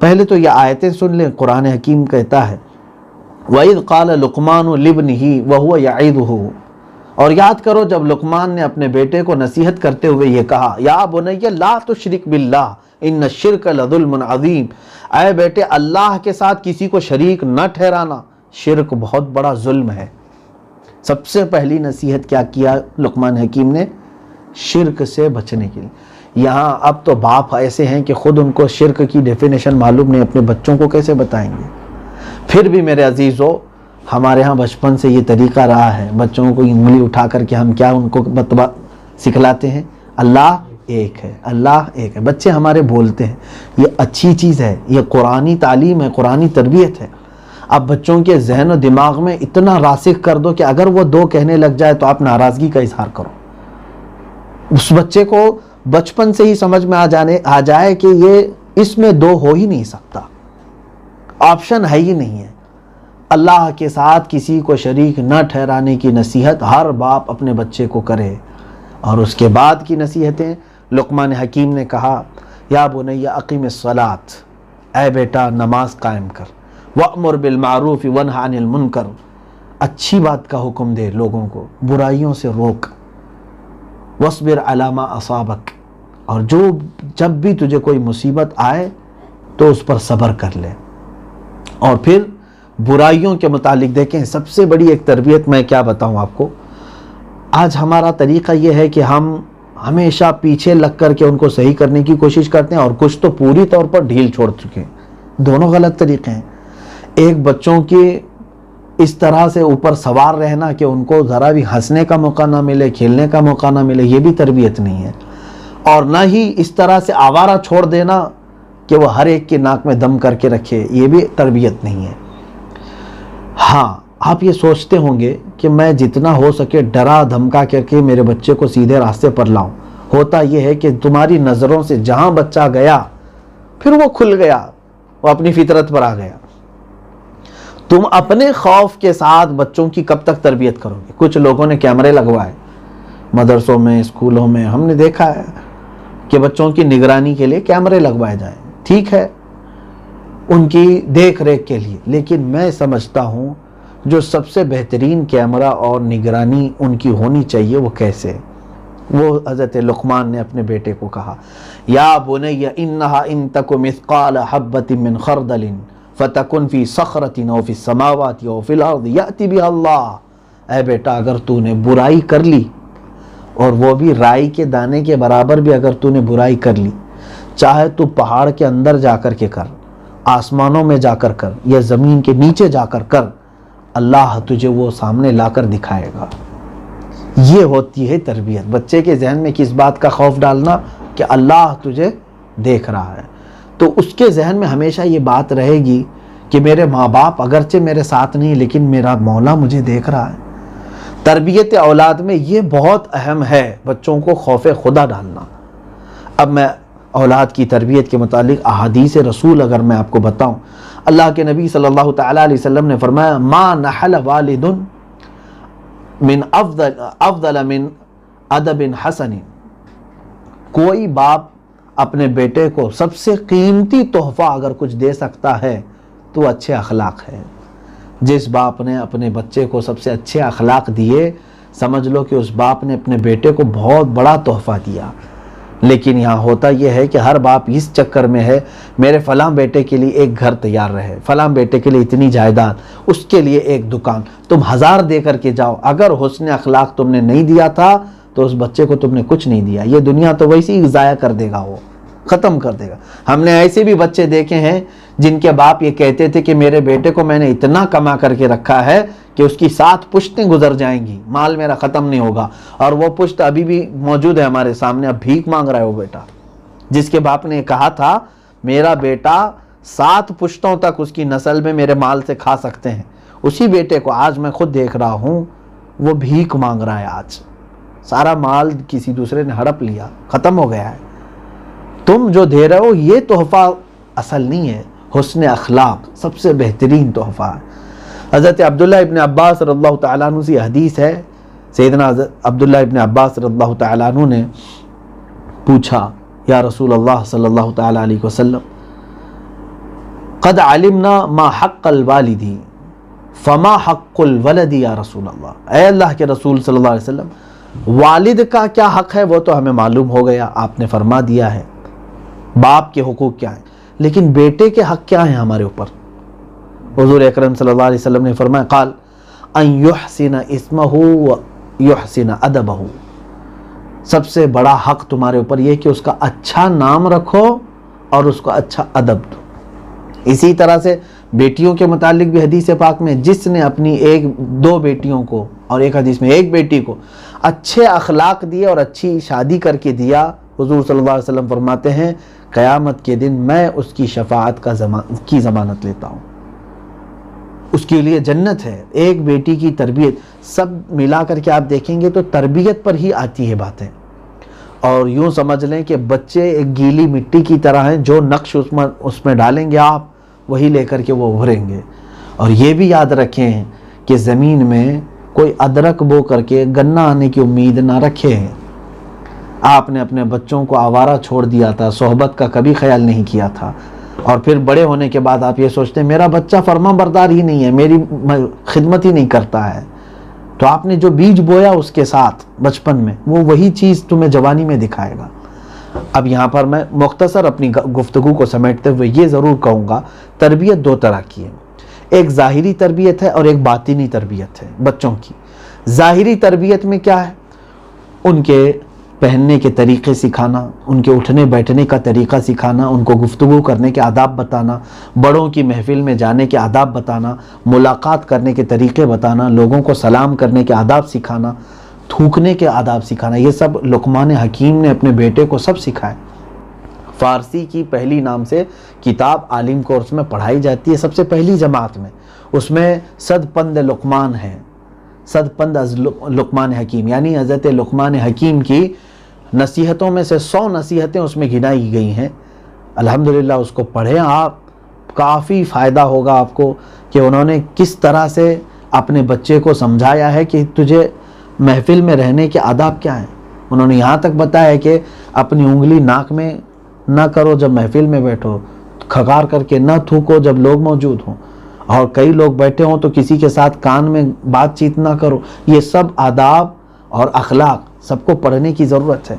پہلے تو یہ آیتیں سن لیں. قرآن حکیم کہتا ہے وَإِذْ قَالَ لُقْمَانُ لِابْنِهِ وَهُوَ يَعِظُهُ، اور یاد کرو جب لقمان نے اپنے بیٹے کو نصیحت کرتے ہوئے یہ کہا، یا بنی لا تشرک باللہ ان الشرک لظلم عظیم، اے بیٹے اللہ کے ساتھ کسی کو شریک نہ ٹھہرانا، شرک بہت بڑا ظلم ہے. سب سے پہلی نصیحت کیا کیا لقمان حکیم نے؟ شرک سے بچنے کے لیے. یہاں اب تو باپ ایسے ہیں کہ خود ان کو شرک کی ڈیفینیشن معلوم نہیں، اپنے بچوں کو کیسے بتائیں گے. پھر بھی میرے عزیزو، ہمارے ہاں بچپن سے یہ طریقہ رہا ہے، بچوں کو انگلی اٹھا کر کے ہم کیا ان کو سکھلاتے ہیں؟ اللہ ایک ہے، اللہ ایک ہے. بچے ہمارے بولتے ہیں. یہ اچھی چیز ہے، یہ قرآنی تعلیم ہے، قرآنی تربیت ہے. اب بچوں کے ذہن و دماغ میں اتنا راسخ کر دو کہ اگر وہ دو کہنے لگ جائے تو آپ ناراضگی کا اظہار کرو. اس بچے کو بچپن سے ہی سمجھ میں آ جائے کہ یہ اس میں دو ہو ہی نہیں سکتا، آپشن ہے ہی نہیں ہے. اللہ کے ساتھ کسی کو شریک نہ ٹھہرانے کی نصیحت ہر باپ اپنے بچے کو کرے. اور اس کے بعد کی نصیحتیں لقمان حکیم نے کہا، یا بنی اقیم الصلاۃ، اے بیٹا نماز قائم کر، وَأْمُرْ بِالْمَعْرُوفِ وَانْهَ عَنِ الْمُنْكَرِ، اچھی بات کا حکم دے، لوگوں کو برائیوں سے روک. وَاصْبِرْ عَلَى مَا أَصَابَكَ، اور جب بھی تجھے کوئی مصیبت آئے تو اس پر صبر کر لے. اور پھر برائیوں کے متعلق دیکھیں، سب سے بڑی ایک تربیت میں کیا بتاؤں آپ کو. آج ہمارا طریقہ یہ ہے کہ ہم ہمیشہ پیچھے لگ کر کے ان کو صحیح کرنے کی کوشش کرتے ہیں، اور کچھ تو پوری طور پر ڈھیل چھوڑ چکے ہیں. دونوں غلط طریقے ہیں. ایک بچوں کی اس طرح سے اوپر سوار رہنا کہ ان کو ذرا بھی ہنسنے کا موقع نہ ملے، کھیلنے کا موقع نہ ملے، یہ بھی تربیت نہیں ہے. اور نہ ہی اس طرح سے آوارہ چھوڑ دینا کہ وہ ہر ایک کی ناک میں دم کر کے رکھے، یہ بھی تربیت نہیں ہے. ہاں، آپ یہ سوچتے ہوں گے کہ میں جتنا ہو سکے ڈرا دھمکا کر کے میرے بچے کو سیدھے راستے پر لاؤں. ہوتا یہ ہے کہ تمہاری نظروں سے جہاں بچہ گیا پھر وہ کھل گیا، وہ اپنی فطرت پر آ گیا. تم اپنے خوف کے ساتھ بچوں کی کب تک تربیت کرو گے؟ کچھ لوگوں نے کیمرے لگوائے مدرسوں میں، اسکولوں میں، ہم نے دیکھا ہے کہ بچوں کی نگرانی کے لیے کیمرے لگوائے جائیں. ٹھیک ہے، ان کی دیکھ ریکھ کے لیے، لیکن میں سمجھتا ہوں جو سب سے بہترین کیمرہ اور نگرانی ان کی ہونی چاہیے وہ کیسے؟ وہ حضرت لقمان نے اپنے بیٹے کو کہا، یا بنی انہا ان تک مثقال حبۃ من خردل فتکن فی صخرۃ او فی السماوات او فی الارض یأتی بہا اللہ. اے بیٹا اگر تو نے برائی کر لی، اور وہ بھی رائی کے دانے کے برابر بھی اگر تو نے برائی کر لی، چاہے تو پہاڑ کے اندر جا کر کے کر، آسمانوں میں جا کر کر، یا زمین کے نیچے جا کر کر، اللہ تجھے وہ سامنے لا کر دکھائے گا. یہ ہوتی ہے تربیت. بچے کے ذہن میں کس بات کا خوف ڈالنا؟ کہ اللہ تجھے دیکھ رہا ہے. تو اس کے ذہن میں ہمیشہ یہ بات رہے گی کہ میرے ماں باپ اگرچہ میرے ساتھ نہیں لیکن میرا مولا مجھے دیکھ رہا ہے. تربیت اولاد میں یہ بہت اہم ہے، بچوں کو خوف خدا ڈالنا. اب میں اولاد کی تربیت کے متعلق احادیث رسول اگر میں آپ کو بتاؤں، اللہ کے نبی صلی اللہ تعالیٰ علیہ وسلم نے فرمایا، ما نحل والد من افضل من ادب حسن، کوئی باپ اپنے بیٹے کو سب سے قیمتی تحفہ اگر کچھ دے سکتا ہے تو اچھے اخلاق ہے. جس باپ نے اپنے بچے کو سب سے اچھے اخلاق دیے، سمجھ لو کہ اس باپ نے اپنے بیٹے کو بہت بڑا تحفہ دیا. لیکن یہاں ہوتا یہ ہے کہ ہر باپ اس چکر میں ہے، میرے فلاں بیٹے کے لیے ایک گھر تیار رہے، فلاں بیٹے کے لیے اتنی جائیداد، اس کے لیے ایک دکان، تم 1000 دے کر کے جاؤ، اگر حسن اخلاق تم نے نہیں دیا تھا تو اس بچے کو تم نے کچھ نہیں دیا. یہ دنیا تو ویسے ہی ضائع کر دے گا وہ. ختم کر دے گا۔ ہم نے ایسے بھی بچے دیکھے ہیں جن کے باپ یہ کہتے تھے کہ میرے بیٹے کو میں نے اتنا کما کر کے رکھا ہے کہ اس کی 7 پشتیں گزر جائیں گی، مال میرا ختم نہیں ہوگا، اور وہ پشت ابھی بھی موجود ہے ہمارے سامنے، اب بھیک مانگ رہا ہے وہ بیٹا، جس کے باپ نے کہا تھا میرا بیٹا 7 پشتوں تک اس کی نسل میں میرے مال سے کھا سکتے ہیں، اسی بیٹے کو آج میں خود دیکھ رہا ہوں وہ بھیک مانگ رہا ہے۔ آج سارا مال کسی دوسرے نے ہڑپ لیا، ختم ہو گیا ہے۔ تم جو دے رہے ہو یہ تحفہ اصل نہیں ہے، حسن اخلاق سب سے بہترین تحفہ ہے۔ حضرت عبداللہ ابن عباس رضی اللہ تعالیٰ عنہ سے حدیث ہے، سیدنا عبداللہ ابن عباس رضی اللہ تعالیٰ عنہ نے پوچھا یا رسول اللہ صلی اللہ تعالیٰ علیہ وسلم قد علمنا ما حق الوالد فما حق الولد یا رسول اللہ، اے اللہ کے رسول صلی اللہ علیہ وسلم والد کا کیا حق ہے وہ تو ہمیں معلوم ہو گیا، آپ نے فرما دیا ہے باپ کے حقوق کیا ہیں، لیکن بیٹے کے حق کیا ہیں ہمارے اوپر؟ حضور اکرم صلی اللہ علیہ وسلم نے فرمایا قال ان یحسن اسمہ و یحسن ادبہ، سب سے بڑا حق تمہارے اوپر یہ کہ اس کا اچھا نام رکھو اور اس کو اچھا ادب دو۔ اسی طرح سے بیٹیوں کے متعلق بھی حدیث پاک میں جس نے اپنی 2 بیٹیوں کو اور ایک حدیث میں 1 بیٹی کو اچھے اخلاق دیے اور اچھی شادی کر کے دیا، حضور صلی اللہ علیہ وسلم فرماتے ہیں قیامت کے دن میں اس کی شفاعت کی ضمانت لیتا ہوں، اس کے لیے جنت ہے۔ ایک بیٹی کی تربیت سب ملا کر کے آپ دیکھیں گے تو تربیت پر ہی آتی ہے باتیں، اور یوں سمجھ لیں کہ بچے ایک گیلی مٹی کی طرح ہیں، جو نقش اس میں ڈالیں گے آپ وہی لے کر کے وہ ابھریں گے۔ اور یہ بھی یاد رکھیں کہ زمین میں کوئی ادرک بو کر کے گنا آنے کی امید نہ رکھے۔ آپ نے اپنے بچوں کو آوارہ چھوڑ دیا تھا، صحبت کا کبھی خیال نہیں کیا تھا، اور پھر بڑے ہونے کے بعد آپ یہ سوچتے ہیں میرا بچہ فرما بردار ہی نہیں ہے، میری خدمت ہی نہیں کرتا ہے، تو آپ نے جو بیج بویا اس کے ساتھ بچپن میں وہ وہی چیز تمہیں جوانی میں دکھائے گا۔ اب یہاں پر میں مختصر اپنی گفتگو کو سمیٹتے ہوئے یہ ضرور کہوں گا تربیت 2 طرح کی ہے، ایک ظاہری تربیت ہے اور ایک باطنی تربیت ہے بچوں کی۔ ظاہری تربیت میں کیا ہے؟ ان کے پہننے کے طریقے سکھانا، ان کے اٹھنے بیٹھنے کا طریقہ سکھانا، ان کو گفتگو کرنے کے آداب بتانا، بڑوں کی محفل میں جانے کے آداب بتانا، ملاقات کرنے کے طریقے بتانا، لوگوں کو سلام کرنے کے آداب سکھانا، تھوکنے کے آداب سکھانا، یہ سب لقمان حکیم نے اپنے بیٹے کو سب سکھائے۔ فارسی کی پہلی نام سے کتاب عالم کورس میں پڑھائی جاتی ہے، سب سے پہلی جماعت میں، اس میں 100 پند لقمان ہے، 100 پند از لقمان حکیم، یعنی حضرت لقمان حکیم کی نصیحتوں میں سے 100 نصیحتیں اس میں گنائی گئی ہیں۔ الحمدللہ اس کو پڑھیں آپ، کافی فائدہ ہوگا آپ کو کہ انہوں نے کس طرح سے اپنے بچے کو سمجھایا ہے کہ تجھے محفل میں رہنے کے آداب کیا ہیں۔ انہوں نے یہاں تک بتایا ہے کہ اپنی انگلی ناک میں نہ کرو جب محفل میں بیٹھو، کھکار کر کے نہ تھوکو جب لوگ موجود ہوں، اور کئی لوگ بیٹھے ہوں تو کسی کے ساتھ کان میں بات چیت نہ کرو۔ یہ سب آداب اور اخلاق سب کو پڑھنے کی ضرورت ہے۔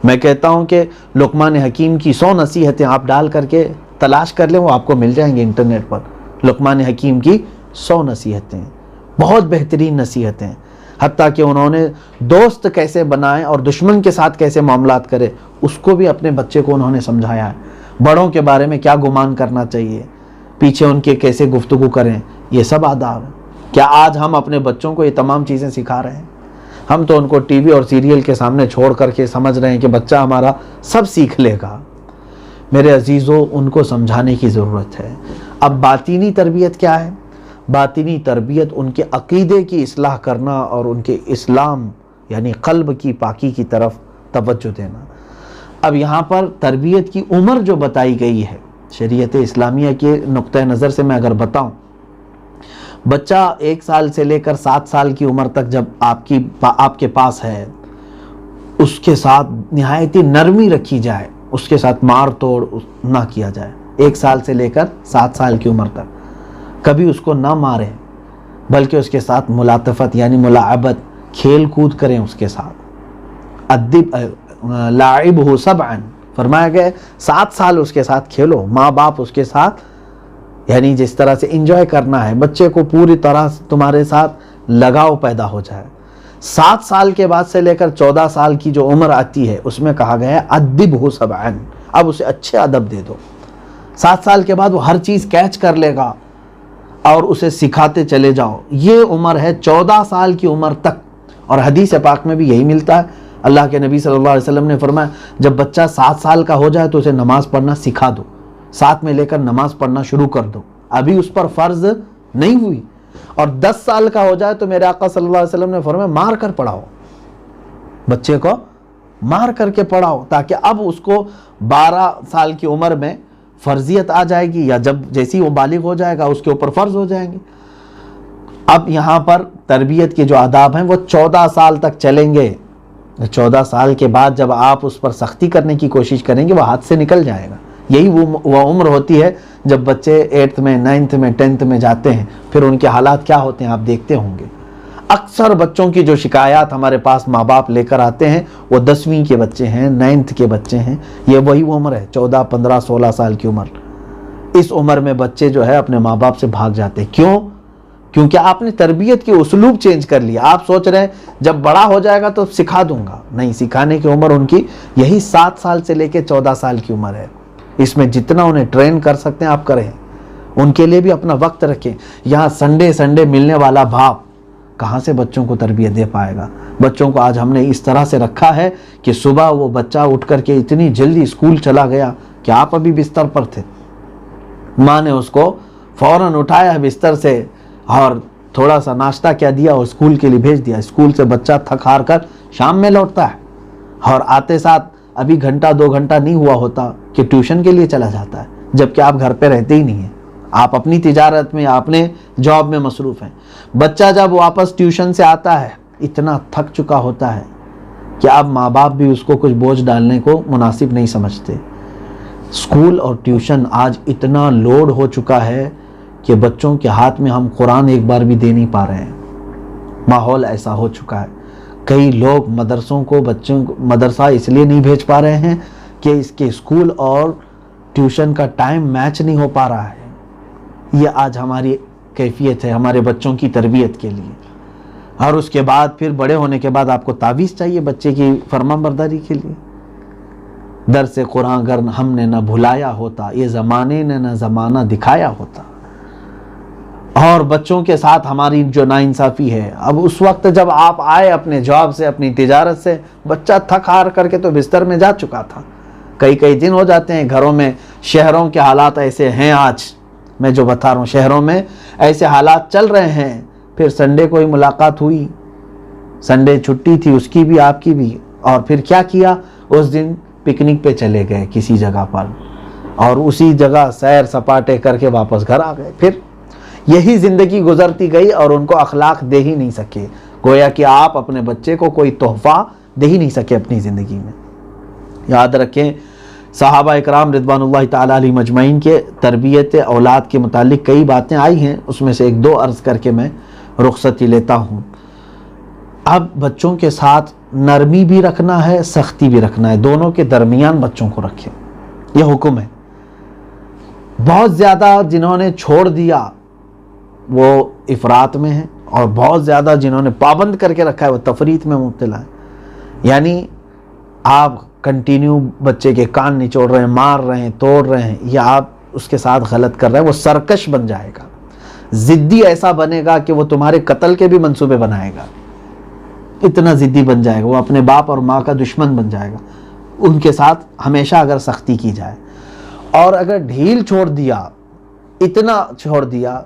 میں کہتا ہوں کہ لقمان حکیم کی 100 نصیحتیں آپ ڈال کر کے تلاش کر لیں، وہ آپ کو مل جائیں گے انٹرنیٹ پر۔ لقمان حکیم کی 100 نصیحتیں، بہت بہترین نصیحتیں، حتیٰ کہ انہوں نے دوست کیسے بنائیں اور دشمن کے ساتھ کیسے معاملات کرے اس کو بھی اپنے بچے کو انہوں نے سمجھایا ہے۔ بڑوں کے بارے میں کیا گمان کرنا چاہیے، پیچھے ان کے کیسے گفتگو کریں، یہ سب آداب ہیں۔ کیا آج ہم اپنے بچوں کو یہ تمام چیزیں سکھا رہے ہیں؟ ہم تو ان کو ٹی وی اور سیریل کے سامنے چھوڑ کر کے سمجھ رہے ہیں کہ بچہ ہمارا سب سیکھ لے گا۔ میرے عزیزوں، ان کو سمجھانے کی ضرورت ہے۔ اب باطنی تربیت کیا ہے؟ باطنی تربیت ان کے عقیدے کی اصلاح کرنا اور ان کے اسلام یعنی قلب کی پاکی کی طرف توجہ دینا۔ اب یہاں پر تربیت کی عمر جو بتائی گئی ہے شریعت اسلامیہ کے نقطہ نظر سے میں اگر بتاؤں، بچہ 1 سال سے لے کر 7 سال کی عمر تک جب آپ کے پاس ہے، اس کے ساتھ نہایتی نرمی رکھی جائے، اس کے ساتھ مار توڑ نہ کیا جائے۔ 1 سال سے لے کر 7 سال کی عمر تک کبھی اس کو نہ ماریں، بلکہ اس کے ساتھ ملاطفت یعنی ملاعبت، کھیل کود کریں اس کے ساتھ۔ ادب لاعبہ سبعا، فرمایا گیا 7 سال اس کے ساتھ کھیلو، ماں باپ اس کے ساتھ یعنی جس طرح سے انجوائے کرنا ہے، بچے کو پوری طرح تمہارے ساتھ لگاؤ پیدا ہو جائے۔ 7 سال کے بعد سے لے کر 14 سال کی جو عمر آتی ہے اس میں کہا گیا ہے ادبہ سبعا، اب اسے اچھے ادب دے دو. 7 سال کے بعد وہ ہر چیز کیچ کر لے گا اور اسے سکھاتے چلے جاؤ. یہ عمر ہے 14 سال کی عمر تک. اور حدیث پاک میں بھی یہی ملتا ہے. اللہ کے نبی صلی اللہ علیہ وسلم نے فرمایا جب بچہ 7 سال کا ہو جائے تو اسے نماز پڑھنا سکھا دو, ساتھ میں لے کر نماز پڑھنا شروع کر دو. ابھی اس پر فرض نہیں ہوئی. اور 10 سال کا ہو جائے تو میرے آقا صلی اللہ علیہ وسلم نے فرمایا مار کر پڑھاؤ, بچے کو مار کر کے پڑھاؤ, تاکہ اب اس کو 12 سال کی عمر میں فرضیت آ جائے گی, یا جب جیسی وہ بالغ ہو جائے گا اس کے اوپر فرض ہو جائیں گے. اب یہاں پر تربیت کے جو آداب ہیں وہ 14 سال تک چلیں گے. 14 سال کے بعد جب آپ اس پر سختی کرنے کی کوشش کریں گے وہ ہاتھ سے نکل جائے گا. یہی وہ عمر ہوتی ہے جب بچے 8th میں 9th میں 10th میں جاتے ہیں. پھر ان کے حالات کیا ہوتے ہیں آپ دیکھتے ہوں گے. اکثر بچوں کی جو شکایات ہمارے پاس ماں باپ لے کر آتے ہیں وہ 10ویں کے بچے ہیں, 9th کے بچے ہیں. یہ وہی عمر ہے 14 15 16 سال کی عمر. اس عمر میں بچے جو ہے اپنے ماں باپ سے بھاگ جاتے ہیں. کیوں؟ کیونکہ آپ نے تربیت کی اسلوب چینج کر لیا. آپ سوچ رہے ہیں جب بڑا ہو جائے گا تو سکھا دوں گا. نہیں, سکھانے کی عمر ان کی یہی 7 سال سے لے کے 14 سال کی عمر ہے. اس میں جتنا انہیں ٹرین کر سکتے ہیں آپ کریں. ان کے لیے بھی اپنا وقت رکھیں. یہاں سنڈے ملنے والا باپ کہاں سے بچوں کو تربیت دے پائے گا؟ بچوں کو آج ہم نے اس طرح سے رکھا ہے کہ صبح وہ بچہ اٹھ کر کے اتنی جلدی اسکول چلا گیا کہ آپ ابھی بستر پر تھے, ماں نے اس کو فوراً اٹھایا بستر سے اور تھوڑا سا ناشتہ کیا دیا اور اسکول کے لیے بھیج دیا. اسکول سے بچہ تھک ہار کر شام میں لوٹتا ہے اور آتے ساتھ ابھی گھنٹہ 2 گھنٹہ نہیں ہوا ہوتا کہ ٹیوشن کے لیے چلا جاتا ہے, جبکہ آپ گھر پہ رہتے ہی نہیں ہیں. آپ اپنی تجارت میں, اپنے جاب میں مصروف ہیں. بچہ جب واپس ٹیوشن سے آتا ہے اتنا تھک چکا ہوتا ہے کہ اب ماں باپ بھی اس کو کچھ بوجھ ڈالنے کو مناسب نہیں سمجھتے. اسکول اور ٹیوشن آج اتنا لوڈ ہو چکا ہے کہ بچوں کے ہاتھ میں ہم قرآن ایک بار بھی دے نہیں پا رہے ہیں. ماحول ایسا ہو چکا ہے. کئی لوگ مدرسوں کو بچوں کو مدرسہ اس لیے نہیں بھیج پا رہے ہیں کہ اس کے اسکول اور ٹیوشن کا ٹائم میچ نہیں ہو پا رہا ہے. یہ آج ہماری کیفیت ہے ہمارے بچوں کی تربیت کے لیے. اور اس کے بعد پھر بڑے ہونے کے بعد آپ کو تعویذ چاہیے بچے کی فرما برداری کے لیے. درس قرآن اگر ہم نے نہ بھلایا ہوتا, یہ زمانے نے نہ زمانہ دکھایا ہوتا. اور بچوں کے ساتھ ہماری جو ناانصافی ہے, اب اس وقت جب آپ آئے اپنے جاب سے, اپنی تجارت سے, بچہ تھک ہار کر کے تو بستر میں جا چکا تھا. کئی دن ہو جاتے ہیں گھروں میں. شہروں کے حالات ایسے ہیں آج, میں جو بتا رہا ہوں شہروں میں ایسے حالات چل رہے ہیں. پھر سنڈے کو ہی ملاقات ہوئی, سنڈے چھٹی تھی اس کی بھی آپ کی بھی, اور پھر کیا کیا, اس دن پکنک پہ چلے گئے کسی جگہ پر اور اسی جگہ سیر سپاٹے کر کے واپس گھر آ گئے. پھر یہی زندگی گزرتی گئی اور ان کو اخلاق دے ہی نہیں سکے. گویا کہ آپ اپنے بچے کو کوئی تحفہ دے ہی نہیں سکے اپنی زندگی میں. یاد رکھیں صحابہ اکرام رضوان اللہ تعالی علیہ مجمعین کے تربیت اولاد کے متعلق کئی باتیں آئی ہیں, اس میں سے 1-2 عرض کر کے میں رخصتی لیتا ہوں. اب بچوں کے ساتھ نرمی بھی رکھنا ہے, سختی بھی رکھنا ہے, دونوں کے درمیان بچوں کو رکھیں, یہ حکم ہے. بہت زیادہ جنہوں نے چھوڑ دیا وہ افراط میں ہیں, اور بہت زیادہ جنہوں نے پابند کر کے رکھا ہے وہ تفریط میں مبتلا ہے. یعنی آپ کنٹینیو بچے کے کان نچوڑ رہے ہیں, مار رہے ہیں, توڑ رہے ہیں, یا آپ اس کے ساتھ غلط کر رہے ہیں, وہ سرکش بن جائے گا, ضدی ایسا بنے گا کہ وہ تمہارے قتل کے بھی منصوبے بنائے گا. اتنا ضدی بن جائے گا, وہ اپنے باپ اور ماں کا دشمن بن جائے گا. ان کے ساتھ ہمیشہ اگر سختی کی جائے, اور اگر ڈھیل چھوڑ دیا, اتنا چھوڑ دیا,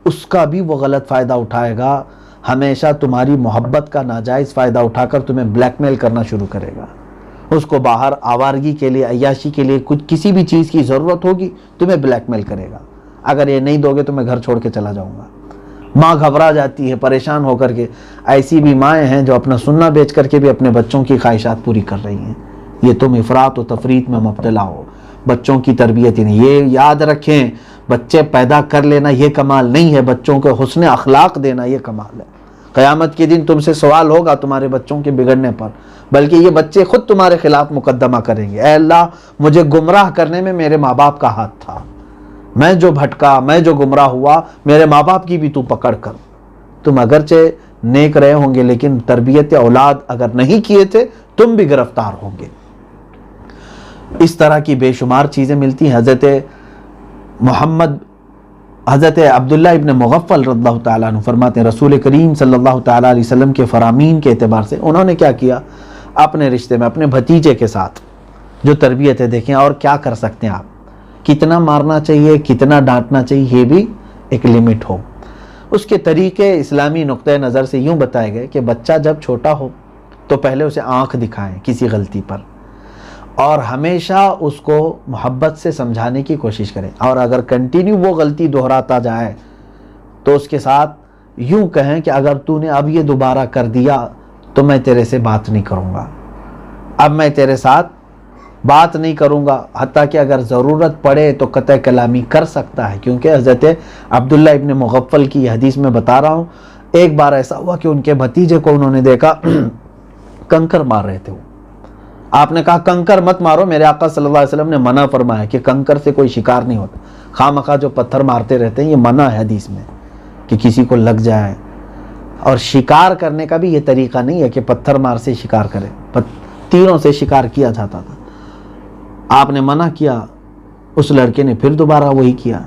اس کا بھی وہ غلط فائدہ اٹھائے گا. ہمیشہ تمہاری محبت کا ناجائز فائدہ اٹھا کر تمہیں بلیک میل کرنا شروع کرے گا. اس کو باہر آوارگی کے لیے, عیاشی کے لیے, کسی بھی چیز کی ضرورت ہوگی تمہیں بلیک میل کرے گا. اگر یہ نہیں دو گے تو میں گھر چھوڑ کے چلا جاؤں گا. ماں گھبرا جاتی ہے پریشان ہو کر کے. ایسی بھی مائیں ہیں جو اپنا سننا بیچ کر کے بھی اپنے بچوں کی خواہشات پوری کر رہی ہیں. یہ تم افراط و تفریط میں مبتلا ہو. بچوں کی تربیت ہی نہیں. یہ یاد رکھیں, بچے پیدا کر لینا یہ کمال نہیں ہے, بچوں کو حسن اخلاق دینا یہ کمال ہے. قیامت کے دن تم سے سوال ہوگا تمہارے بچوں کے بگڑنے پر, بلکہ یہ بچے خود تمہارے خلاف مقدمہ کریں گے. اے اللہ, مجھے گمراہ کرنے میں میرے ماں باپ کا ہاتھ تھا, میں جو بھٹکا, میں جو گمراہ ہوا, میرے ماں باپ کی بھی تو پکڑ کر. تم اگرچہ نیک رہے ہوں گے لیکن تربیت اولاد اگر نہیں کیے تھے تم بھی گرفتار ہوں گے. اس طرح کی بے شمار چیزیں ملتی ہیں. حضرت عبداللہ ابن مغفل رضی اللہ تعالیٰ عنہ فرماتے ہیں رسول کریم صلی اللہ تعالیٰ علیہ وسلم کے فرامین کے اعتبار سے انہوں نے کیا کیا, اپنے رشتے میں اپنے بھتیجے کے ساتھ جو تربیت ہے, دیکھیں اور کیا کر سکتے ہیں آپ, کتنا مارنا چاہیے, کتنا ڈانٹنا چاہیے, یہ بھی ایک لمٹ ہو. اس کے طریقے اسلامی نقطۂ نظر سے یوں بتائے گئے کہ بچہ جب چھوٹا ہو تو پہلے اسے آنکھ دکھائیں کسی غلطی پر, اور ہمیشہ اس کو محبت سے سمجھانے کی کوشش کریں, اور اگر کنٹینیو وہ غلطی دہراتا جائے تو اس کے ساتھ یوں کہیں کہ اگر تو نے اب یہ دوبارہ کر دیا تو میں تیرے سے بات نہیں کروں گا, اب میں تیرے ساتھ بات نہیں کروں گا, حتیٰ کہ اگر ضرورت پڑے تو قطع کلامی کر سکتا ہے. کیونکہ حضرت عبداللہ ابن مغفل کی حدیث میں بتا رہا ہوں, ایک بار ایسا ہوا کہ ان کے بھتیجے کو انہوں نے دیکھا کنکر مار رہے تھے. آپ نے کہا کنکر مت مارو, میرے آقا صلی اللہ علیہ وسلم نے منع فرمایا کہ کنکر سے کوئی شکار نہیں ہوتا, خواہ مخواہ جو پتھر مارتے رہتے ہیں یہ منع ہے حدیث میں کہ کسی کو لگ جائے. اور شکار کرنے کا بھی یہ طریقہ نہیں ہے کہ پتھر مار سے شکار کرے, تیروں سے شکار کیا جاتا تھا. آپ نے منع کیا, اس لڑکے نے پھر دوبارہ وہی کیا.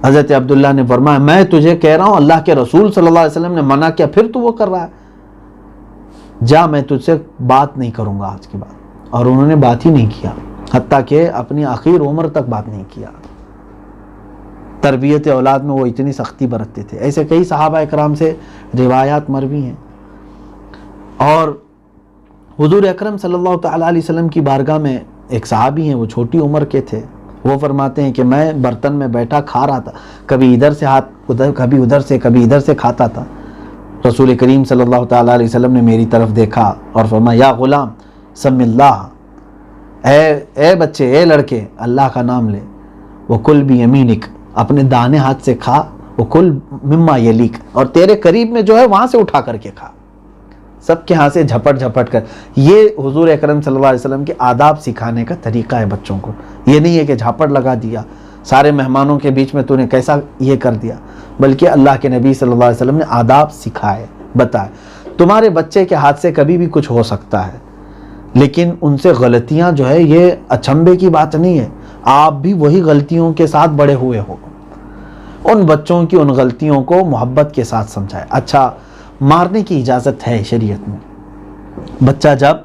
حضرت عبداللہ نے فرمایا میں تجھے کہہ رہا ہوں اللہ کے رسول صلی اللہ علیہ وسلم نے منع کیا, پھر تو وہ کر رہا ہے, جا میں تجھ سے بات نہیں کروں گا آج کے بعد. اور انہوں نے بات ہی نہیں کیا, حتیٰ کہ اپنی آخر عمر تک بات نہیں کیا. تربیت اولاد میں وہ اتنی سختی برتتے تھے. ایسے کئی صحابہ اکرام سے روایات مروی ہیں. اور حضور اکرم صلی اللہ تعالیٰ علیہ وسلم کی بارگاہ میں ایک صحابی ہیں, وہ چھوٹی عمر کے تھے. وہ فرماتے ہیں کہ میں برتن میں بیٹھا کھا رہا تھا, کبھی ادھر سے ہاتھ ادھر, کبھی ادھر سے, کبھی ادھر سے کھاتا تھا. رسول کریم صلی اللہ تعالیٰ علیہ وسلم نے میری طرف دیکھا اور فرمایا یا غلام سم اللہ, اے بچے, اے لڑکے, اللہ کا نام لے. وہ کل بیمینک, اپنے دانے ہاتھ سے کھا. وہ کل مما یلیک, اور تیرے قریب میں جو ہے وہاں سے اٹھا کر کے کھا, سب کے ہاں سے جھپٹ جھپٹ کر. یہ حضور اکرم صلی اللہ علیہ وسلم کے آداب سکھانے کا طریقہ ہے بچوں کو. یہ نہیں ہے کہ جھپٹ لگا دیا, سارے مہمانوں کے بیچ میں تو نے کیسا یہ کر دیا, بلکہ اللہ کے نبی صلی اللہ علیہ وسلم نے آداب سکھائے, بتائے. تمہارے بچے کے ہاتھ سے کبھی بھی کچھ ہو سکتا ہے, لیکن ان سے غلطیاں جو ہے یہ اچنبے کی بات نہیں ہے. آپ بھی وہی غلطیوں کے ساتھ بڑے ہوئے ہو. ان بچوں کی ان غلطیوں کو محبت کے ساتھ سمجھائے. اچھا, مارنے کی اجازت ہے شریعت میں. بچہ جب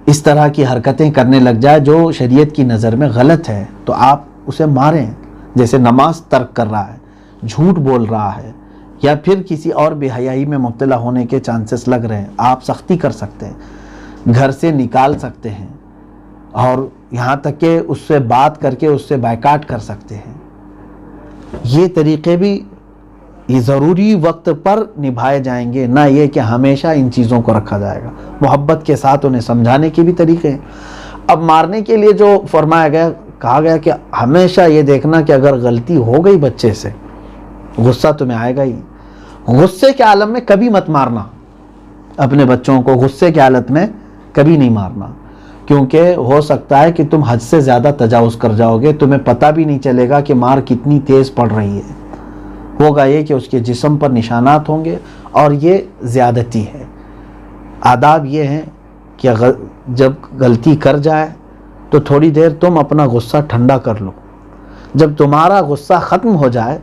اس طرح کی حرکتیں کرنے لگ جائے جو شریعت کی نظر میں غلط ہے تو آپ اسے ماریں. جیسے نماز ترک کر رہا ہے, جھوٹ بول رہا ہے, یا پھر کسی اور بے حیائی میں مبتلا ہونے کے چانسز لگ رہے ہیں, آپ سختی کر سکتے ہیں, گھر سے نکال سکتے ہیں, اور یہاں تک کہ اس سے بات کر کے اس سے بائیکاٹ کر سکتے ہیں. یہ طریقے بھی یہ ضروری وقت پر نبھائے جائیں گے, نہ یہ کہ ہمیشہ ان چیزوں کو رکھا جائے گا. محبت کے ساتھ انہیں سمجھانے کے بھی طریقے ہیں. اب مارنے کے لیے جو فرمایا گیا, کہا گیا کہ ہمیشہ یہ دیکھنا کہ اگر غلطی ہو گئی بچے سے, غصہ تمہیں آئے گا ہی. غصے کے عالم میں کبھی مت مارنا اپنے بچوں کو, غصے کی حالت میں کبھی نہیں مارنا, کیونکہ ہو سکتا ہے کہ تم حد سے زیادہ تجاوز کر جاؤ گے, تمہیں پتہ بھی نہیں چلے گا کہ مار کتنی تیز پڑ رہی ہے. ہوگا یہ کہ اس کے جسم پر نشانات ہوں گے, اور یہ زیادتی ہے. آداب یہ ہیں کہ جب غلطی کر جائے تو تھوڑی دیر تم اپنا غصہ ٹھنڈا کر لو. جب تمہارا غصہ ختم ہو جائے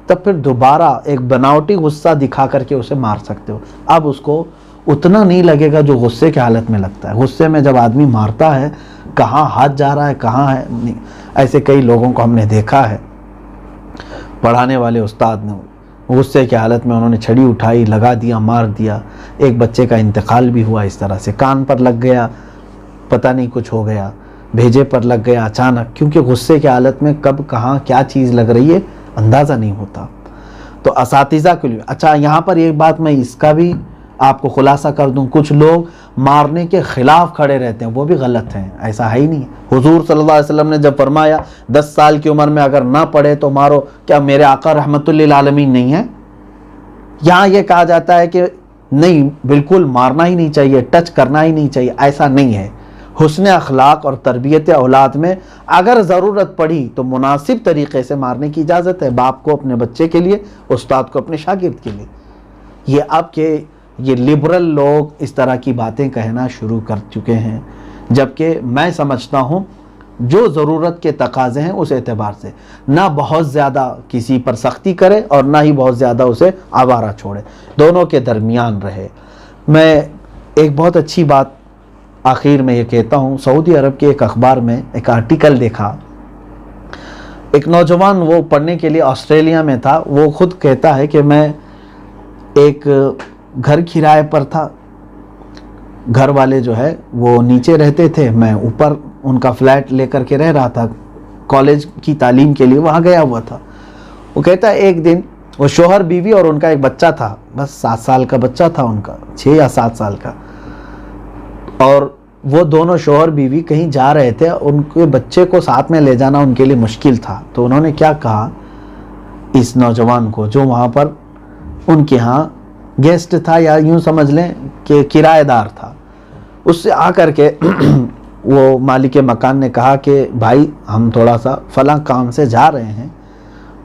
تب پھر دوبارہ ایک بناوٹی غصہ دکھا کر کے اسے مار سکتے ہو. اب اس کو اتنا نہیں لگے گا جو غصے کی حالت میں لگتا ہے. غصے میں جب آدمی مارتا ہے, کہاں ہاتھ جا رہا ہے کہاں ہے نہیں. ایسے کئی لوگوں کو ہم نے دیکھا ہے, پڑھانے والے استاد نے غصے کی حالت میں انہوں نے چھڑی اٹھائی, لگا دیا, مار دیا. ایک بچے کا انتقال بھی ہوا اس طرح سے, کان پر لگ گیا, پتہ نہیں کچھ ہو گیا, بھیجے پر لگ گیا اچانک, کیونکہ غصے کی حالت میں کب کہاں کیا چیز لگ رہی ہے اندازہ نہیں ہوتا. تو اساتذہ کے لیے اچھا, یہاں پر ایک بات میں اس کا بھی آپ کو خلاصہ کر دوں, کچھ لوگ مارنے کے خلاف کھڑے رہتے ہیں, وہ بھی غلط ہیں. ایسا ہے ہی نہیں. حضور صلی اللہ علیہ وسلم نے جب فرمایا 10 سال کی عمر میں اگر نہ پڑھے تو مارو, کیا میرے آقا رحمت للعالمین نہیں ہے؟ یہاں یہ کہا جاتا ہے کہ نہیں, بالکل مارنا ہی نہیں چاہیے, ٹچ کرنا ہی نہیں چاہیے. ایسا نہیں ہے. حسن اخلاق اور تربیت اولاد میں اگر ضرورت پڑی تو مناسب طریقے سے مارنے کی اجازت ہے, باپ کو اپنے بچے کے لیے, استاد کو اپنے شاگرد کے لیے. یہ اب کے یہ لبرل لوگ اس طرح کی باتیں کہنا شروع کر چکے ہیں, جبکہ میں سمجھتا ہوں جو ضرورت کے تقاضے ہیں اس اعتبار سے، نہ بہت زیادہ کسی پر سختی کرے اور نہ ہی بہت زیادہ اسے آوارہ چھوڑے، دونوں کے درمیان رہے۔ میں ایک بہت اچھی بات آخر میں یہ کہتا ہوں، سعودی عرب کے ایک اخبار میں ایک آرٹیکل دیکھا، ایک نوجوان وہ پڑھنے کے لیے آسٹریلیا میں تھا، وہ خود کہتا ہے کہ میں ایک گھر کرائے پر تھا، گھر والے جو ہے وہ نیچے رہتے تھے، میں اوپر ان کا فلیٹ لے کر کے رہ رہا تھا، کالج کی تعلیم کے لیے وہاں گیا ہوا تھا۔ وہ کہتا ہے ایک دن وہ شوہر بیوی اور ان کا ایک بچہ تھا، بس 7 سال کا بچہ تھا ان کا، 6 یا 7 سال کا، اور وہ دونوں شوہر بیوی کہیں جا رہے تھے، ان کے بچے کو ساتھ میں لے جانا ان کے لیے مشکل تھا، تو انہوں نے کیا کہا اس نوجوان کو جو وہاں پر ان کے ہاں گیسٹ تھا، یا یوں سمجھ لیں کہ کرایہ دار تھا، اس سے آ کر کے وہ مالک مکان نے کہا کہ بھائی ہم تھوڑا سا فلاں کام سے جا رہے ہیں،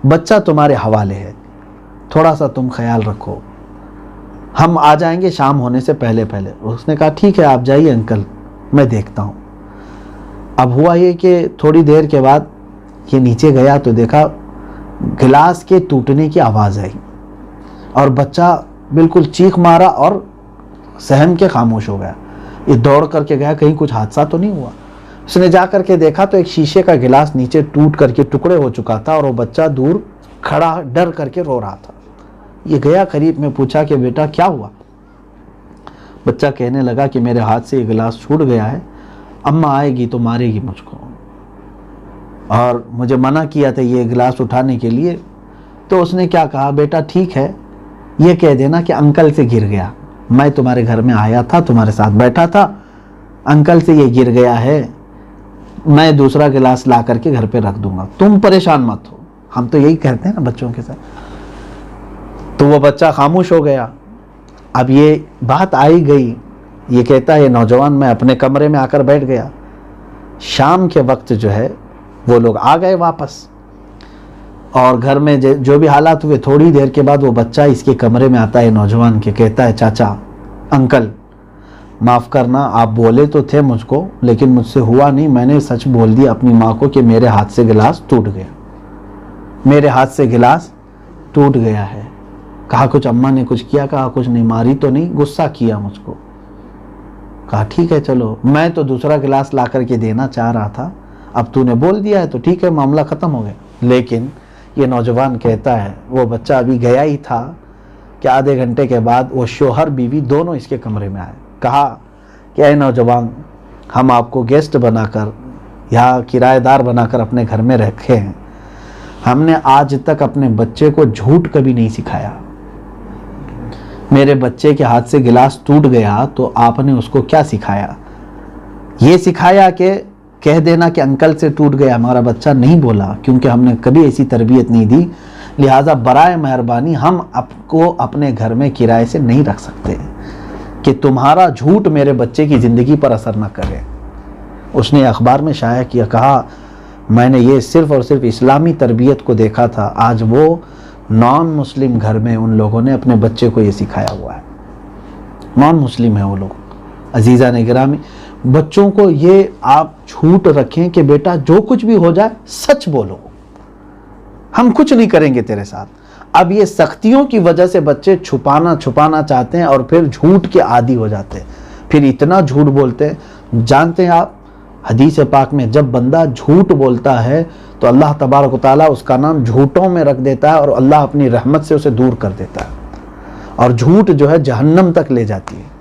بچہ تمہارے حوالے ہے، تھوڑا سا تم خیال رکھو، ہم آ جائیں گے شام ہونے سے پہلے پہلے۔ اس نے کہا ٹھیک ہے آپ جائیے انکل، میں دیکھتا ہوں۔ اب ہوا یہ کہ تھوڑی دیر کے بعد یہ نیچے گیا تو دیکھا گلاس کے ٹوٹنے کی آواز آئی، اور بچہ بالکل چیخ مارا اور سہم کے خاموش ہو گیا۔ یہ دوڑ کر کے گیا کہیں کچھ حادثہ تو نہیں ہوا۔ اس نے جا کر کے دیکھا تو ایک شیشے کا گلاس نیچے ٹوٹ کر کے ٹکڑے ہو چکا تھا، اور وہ بچہ دور کھڑا ڈر کر کے رو رہا تھا۔ یہ گیا قریب میں، پوچھا کہ بیٹا کیا ہوا؟ بچہ کہنے لگا کہ میرے ہاتھ سے یہ گلاس چھوٹ گیا ہے، اماں آئے گی تو مارے گی مجھ کو، اور مجھے منع کیا تھا یہ گلاس اٹھانے کے لیے۔ تو اس نے کیا کہا، بیٹا ٹھیک ہے یہ کہہ دینا کہ انکل سے گر گیا، میں تمہارے گھر میں آیا تھا، تمہارے ساتھ بیٹھا تھا، انکل سے یہ گر گیا ہے، میں دوسرا گلاس لا کر کے گھر پہ رکھ دوں گا، تم پریشان مت ہو۔ ہم تو یہی کہتے ہیں نا بچوں کے ساتھ۔ تو وہ بچہ خاموش ہو گیا۔ اب یہ بات آئی گئی، یہ کہتا ہے نوجوان میں اپنے کمرے میں آ کر بیٹھ گیا۔ شام کے وقت جو ہے وہ لوگ آ گئے واپس، اور گھر میں جو بھی حالات ہوئے، تھوڑی دیر کے بعد وہ بچہ اس کے کمرے میں آتا ہے نوجوان کے، کہتا ہے چاچا انکل معاف کرنا، آپ بولے تو تھے مجھ کو لیکن مجھ سے ہوا نہیں، میں نے سچ بول دیا اپنی ماں کو کہ میرے ہاتھ سے گلاس ٹوٹ گیا، میرے ہاتھ سے گلاس ٹوٹ گیا ہے۔ کہا کچھ اماں نے کچھ کیا؟ کہا کچھ نہیں، ماری تو نہیں، غصہ کیا مجھ کو۔ کہا ٹھیک ہے چلو، میں تو دوسرا گلاس لا کر کے دینا چاہ رہا تھا، اب تو نے بول دیا ہے تو ٹھیک ہے، معاملہ ختم ہو گیا۔ لیکن یہ نوجوان کہتا ہے وہ بچہ ابھی گیا ہی تھا کہ آدھے گھنٹے کے بعد وہ شوہر بیوی دونوں اس کے کمرے میں آئے۔ کہا کہ اے نوجوان، ہم آپ کو گیسٹ بنا کر یا کرایہ دار بنا کر اپنے گھر میں رکھے ہیں، ہم نے آج تک اپنے بچے کو جھوٹ کبھی نہیں سکھایا۔ میرے بچے کے ہاتھ سے گلاس ٹوٹ گیا تو آپ نے اس کو کیا سکھایا؟ یہ سکھایا کہ کہہ دینا کہ انکل سے ٹوٹ گیا، ہمارا بچہ نہیں بولا کیونکہ ہم نے کبھی ایسی تربیت نہیں دی، لہٰذا برائے مہربانی ہم آپ کو اپنے گھر میں کرائے سے نہیں رکھ سکتے کہ تمہارا جھوٹ میرے بچے کی زندگی پر اثر نہ کرے۔ اس نے اخبار میں شائع کیا، کہا میں نے یہ صرف اور صرف اسلامی تربیت کو دیکھا تھا، آج وہ نان مسلم گھر میں ان لوگوں نے اپنے بچے کو یہ سکھایا ہوا ہے، نان مسلم ہیں وہ لوگ۔ عزیزان گرامی، بچوں کو یہ آپ چھوٹ رکھیں کہ بیٹا جو کچھ بھی ہو جائے سچ بولو، ہم کچھ نہیں کریں گے تیرے ساتھ۔ اب یہ سختیوں کی وجہ سے بچے چھپانا چاہتے ہیں اور پھر جھوٹ کے عادی ہو جاتے ہیں، پھر اتنا جھوٹ بولتے ہیں۔ جانتے ہیں آپ حدیث پاک میں جب بندہ جھوٹ بولتا ہے تو اللہ تبارک و تعالیٰ اس کا نام جھوٹوں میں رکھ دیتا ہے، اور اللہ اپنی رحمت سے اسے دور کر دیتا ہے، اور جھوٹ جو ہے جہنم تک لے جاتی ہے۔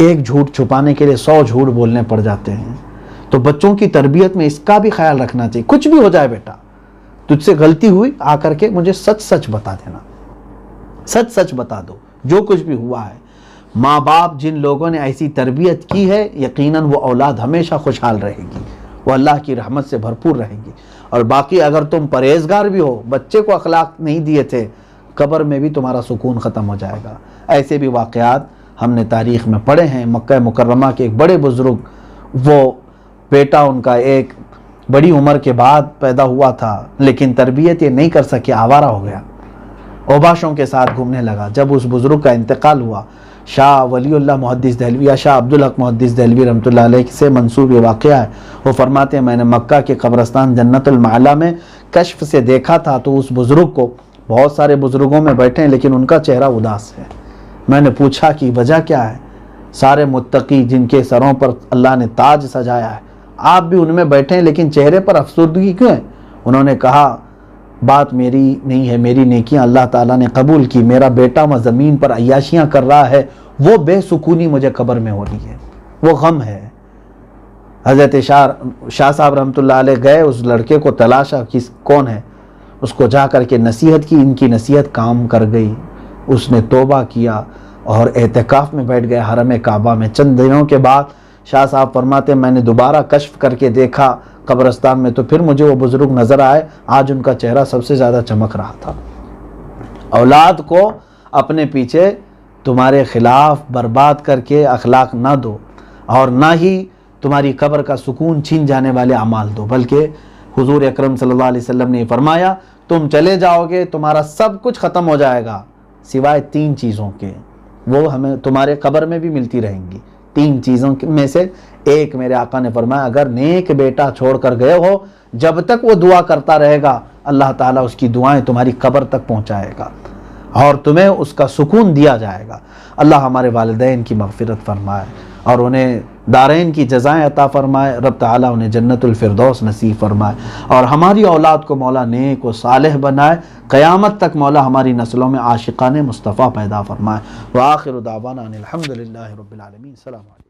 ایک جھوٹ چھپانے کے لیے 100 جھوٹ بولنے پڑ جاتے ہیں۔ تو بچوں کی تربیت میں اس کا بھی خیال رکھنا چاہیے، کچھ بھی ہو جائے بیٹا، تجھ سے غلطی ہوئی آ کر کے مجھے سچ بتا دینا، سچ بتا دو جو کچھ بھی ہوا ہے۔ ماں باپ جن لوگوں نے ایسی تربیت کی ہے، یقیناً وہ اولاد ہمیشہ خوشحال رہے گی، وہ اللہ کی رحمت سے بھرپور رہے گی۔ اور باقی اگر تم پرہیزگار بھی ہو، بچے کو اخلاق نہیں دیے تھے، قبر میں بھی تمہارا سکون ختم ہو جائے گا۔ ایسے بھی واقعات ہم نے تاریخ میں پڑھے ہیں۔ مکہ مکرمہ کے ایک بڑے بزرگ، وہ بیٹا ان کا ایک بڑی عمر کے بعد پیدا ہوا تھا، لیکن تربیت یہ نہیں کر سکے، آوارہ ہو گیا، اوباشوں کے ساتھ گھومنے لگا۔ جب اس بزرگ کا انتقال ہوا، شاہ ولی اللہ محدث دہلوی یا شاہ عبدالحق محدث دہلوی رحمۃ اللہ علیہ سے منسوب یہ واقعہ ہے. وہ فرماتے ہیں میں نے مکہ کے قبرستان جنت المعلا میں کشف سے دیکھا تھا تو اس بزرگ کو، بہت سارے بزرگوں میں بیٹھے ہیں لیکن ان کا چہرہ اداس ہے. میں نے پوچھا کہ وجہ کیا ہے؟ سارے متقی جن کے سروں پر اللہ نے تاج سجایا ہے، آپ بھی ان میں بیٹھے ہیں لیکن چہرے پر افسردگی کیوں ہے؟ انہوں نے کہا بات میری نہیں ہے، میری نیکیاں اللہ تعالیٰ نے قبول کی، میرا بیٹا وہ زمین پر عیاشیاں کر رہا ہے، وہ بے سکونی مجھے قبر میں ہو رہی ہے، وہ غم ہے. حضرت شاہ صاحب رحمۃ اللہ علیہ گئے، اس لڑکے کو تلاشا کون ہے، اس کو جا کر کے نصیحت کی، ان کی نصیحت کام کر گئی. اس نے توبہ کیا اور اعتکاف میں بیٹھ گئے حرم کعبہ میں. چند دنوں کے بعد شاہ صاحب فرماتے ہیں میں نے دوبارہ کشف کر کے دیکھا قبرستان میں تو پھر مجھے وہ بزرگ نظر آئے. آج ان کا چہرہ سب سے زیادہ چمک رہا تھا. اولاد کو اپنے پیچھے تمہارے خلاف برباد کر کے اخلاق نہ دو، اور نہ ہی تمہاری قبر کا سکون چھین جانے والے اعمال دو، بلکہ حضور اکرم صلی اللہ علیہ وسلم نے فرمایا تم چلے جاؤ گے تمہارا سب کچھ ختم ہو جائے گا سوائے 3 چیزوں کے، وہ ہمیں تمہارے قبر میں بھی ملتی رہیں گی. 3 چیزوں میں سے ایک میرے آقا نے فرمایا اگر نیک بیٹا چھوڑ کر گئے ہو، جب تک وہ دعا کرتا رہے گا اللہ تعالیٰ اس کی دعائیں تمہاری قبر تک پہنچائے گا اور تمہیں اس کا سکون دیا جائے گا. اللہ ہمارے والدین کی مغفرت فرمائے اور انہیں دارین کی جزائیں عطا فرمائے. رب تعالیٰ انہیں جنت الفردوس نصیب فرمائے اور ہماری اولاد کو مولا نیک و صالح بنائے. قیامت تک مولا ہماری نسلوں میں عاشقان مصطفیٰ پیدا فرمائے. وآخر دعوانا ان الحمد للہ رب العالمین. السلام علیکم.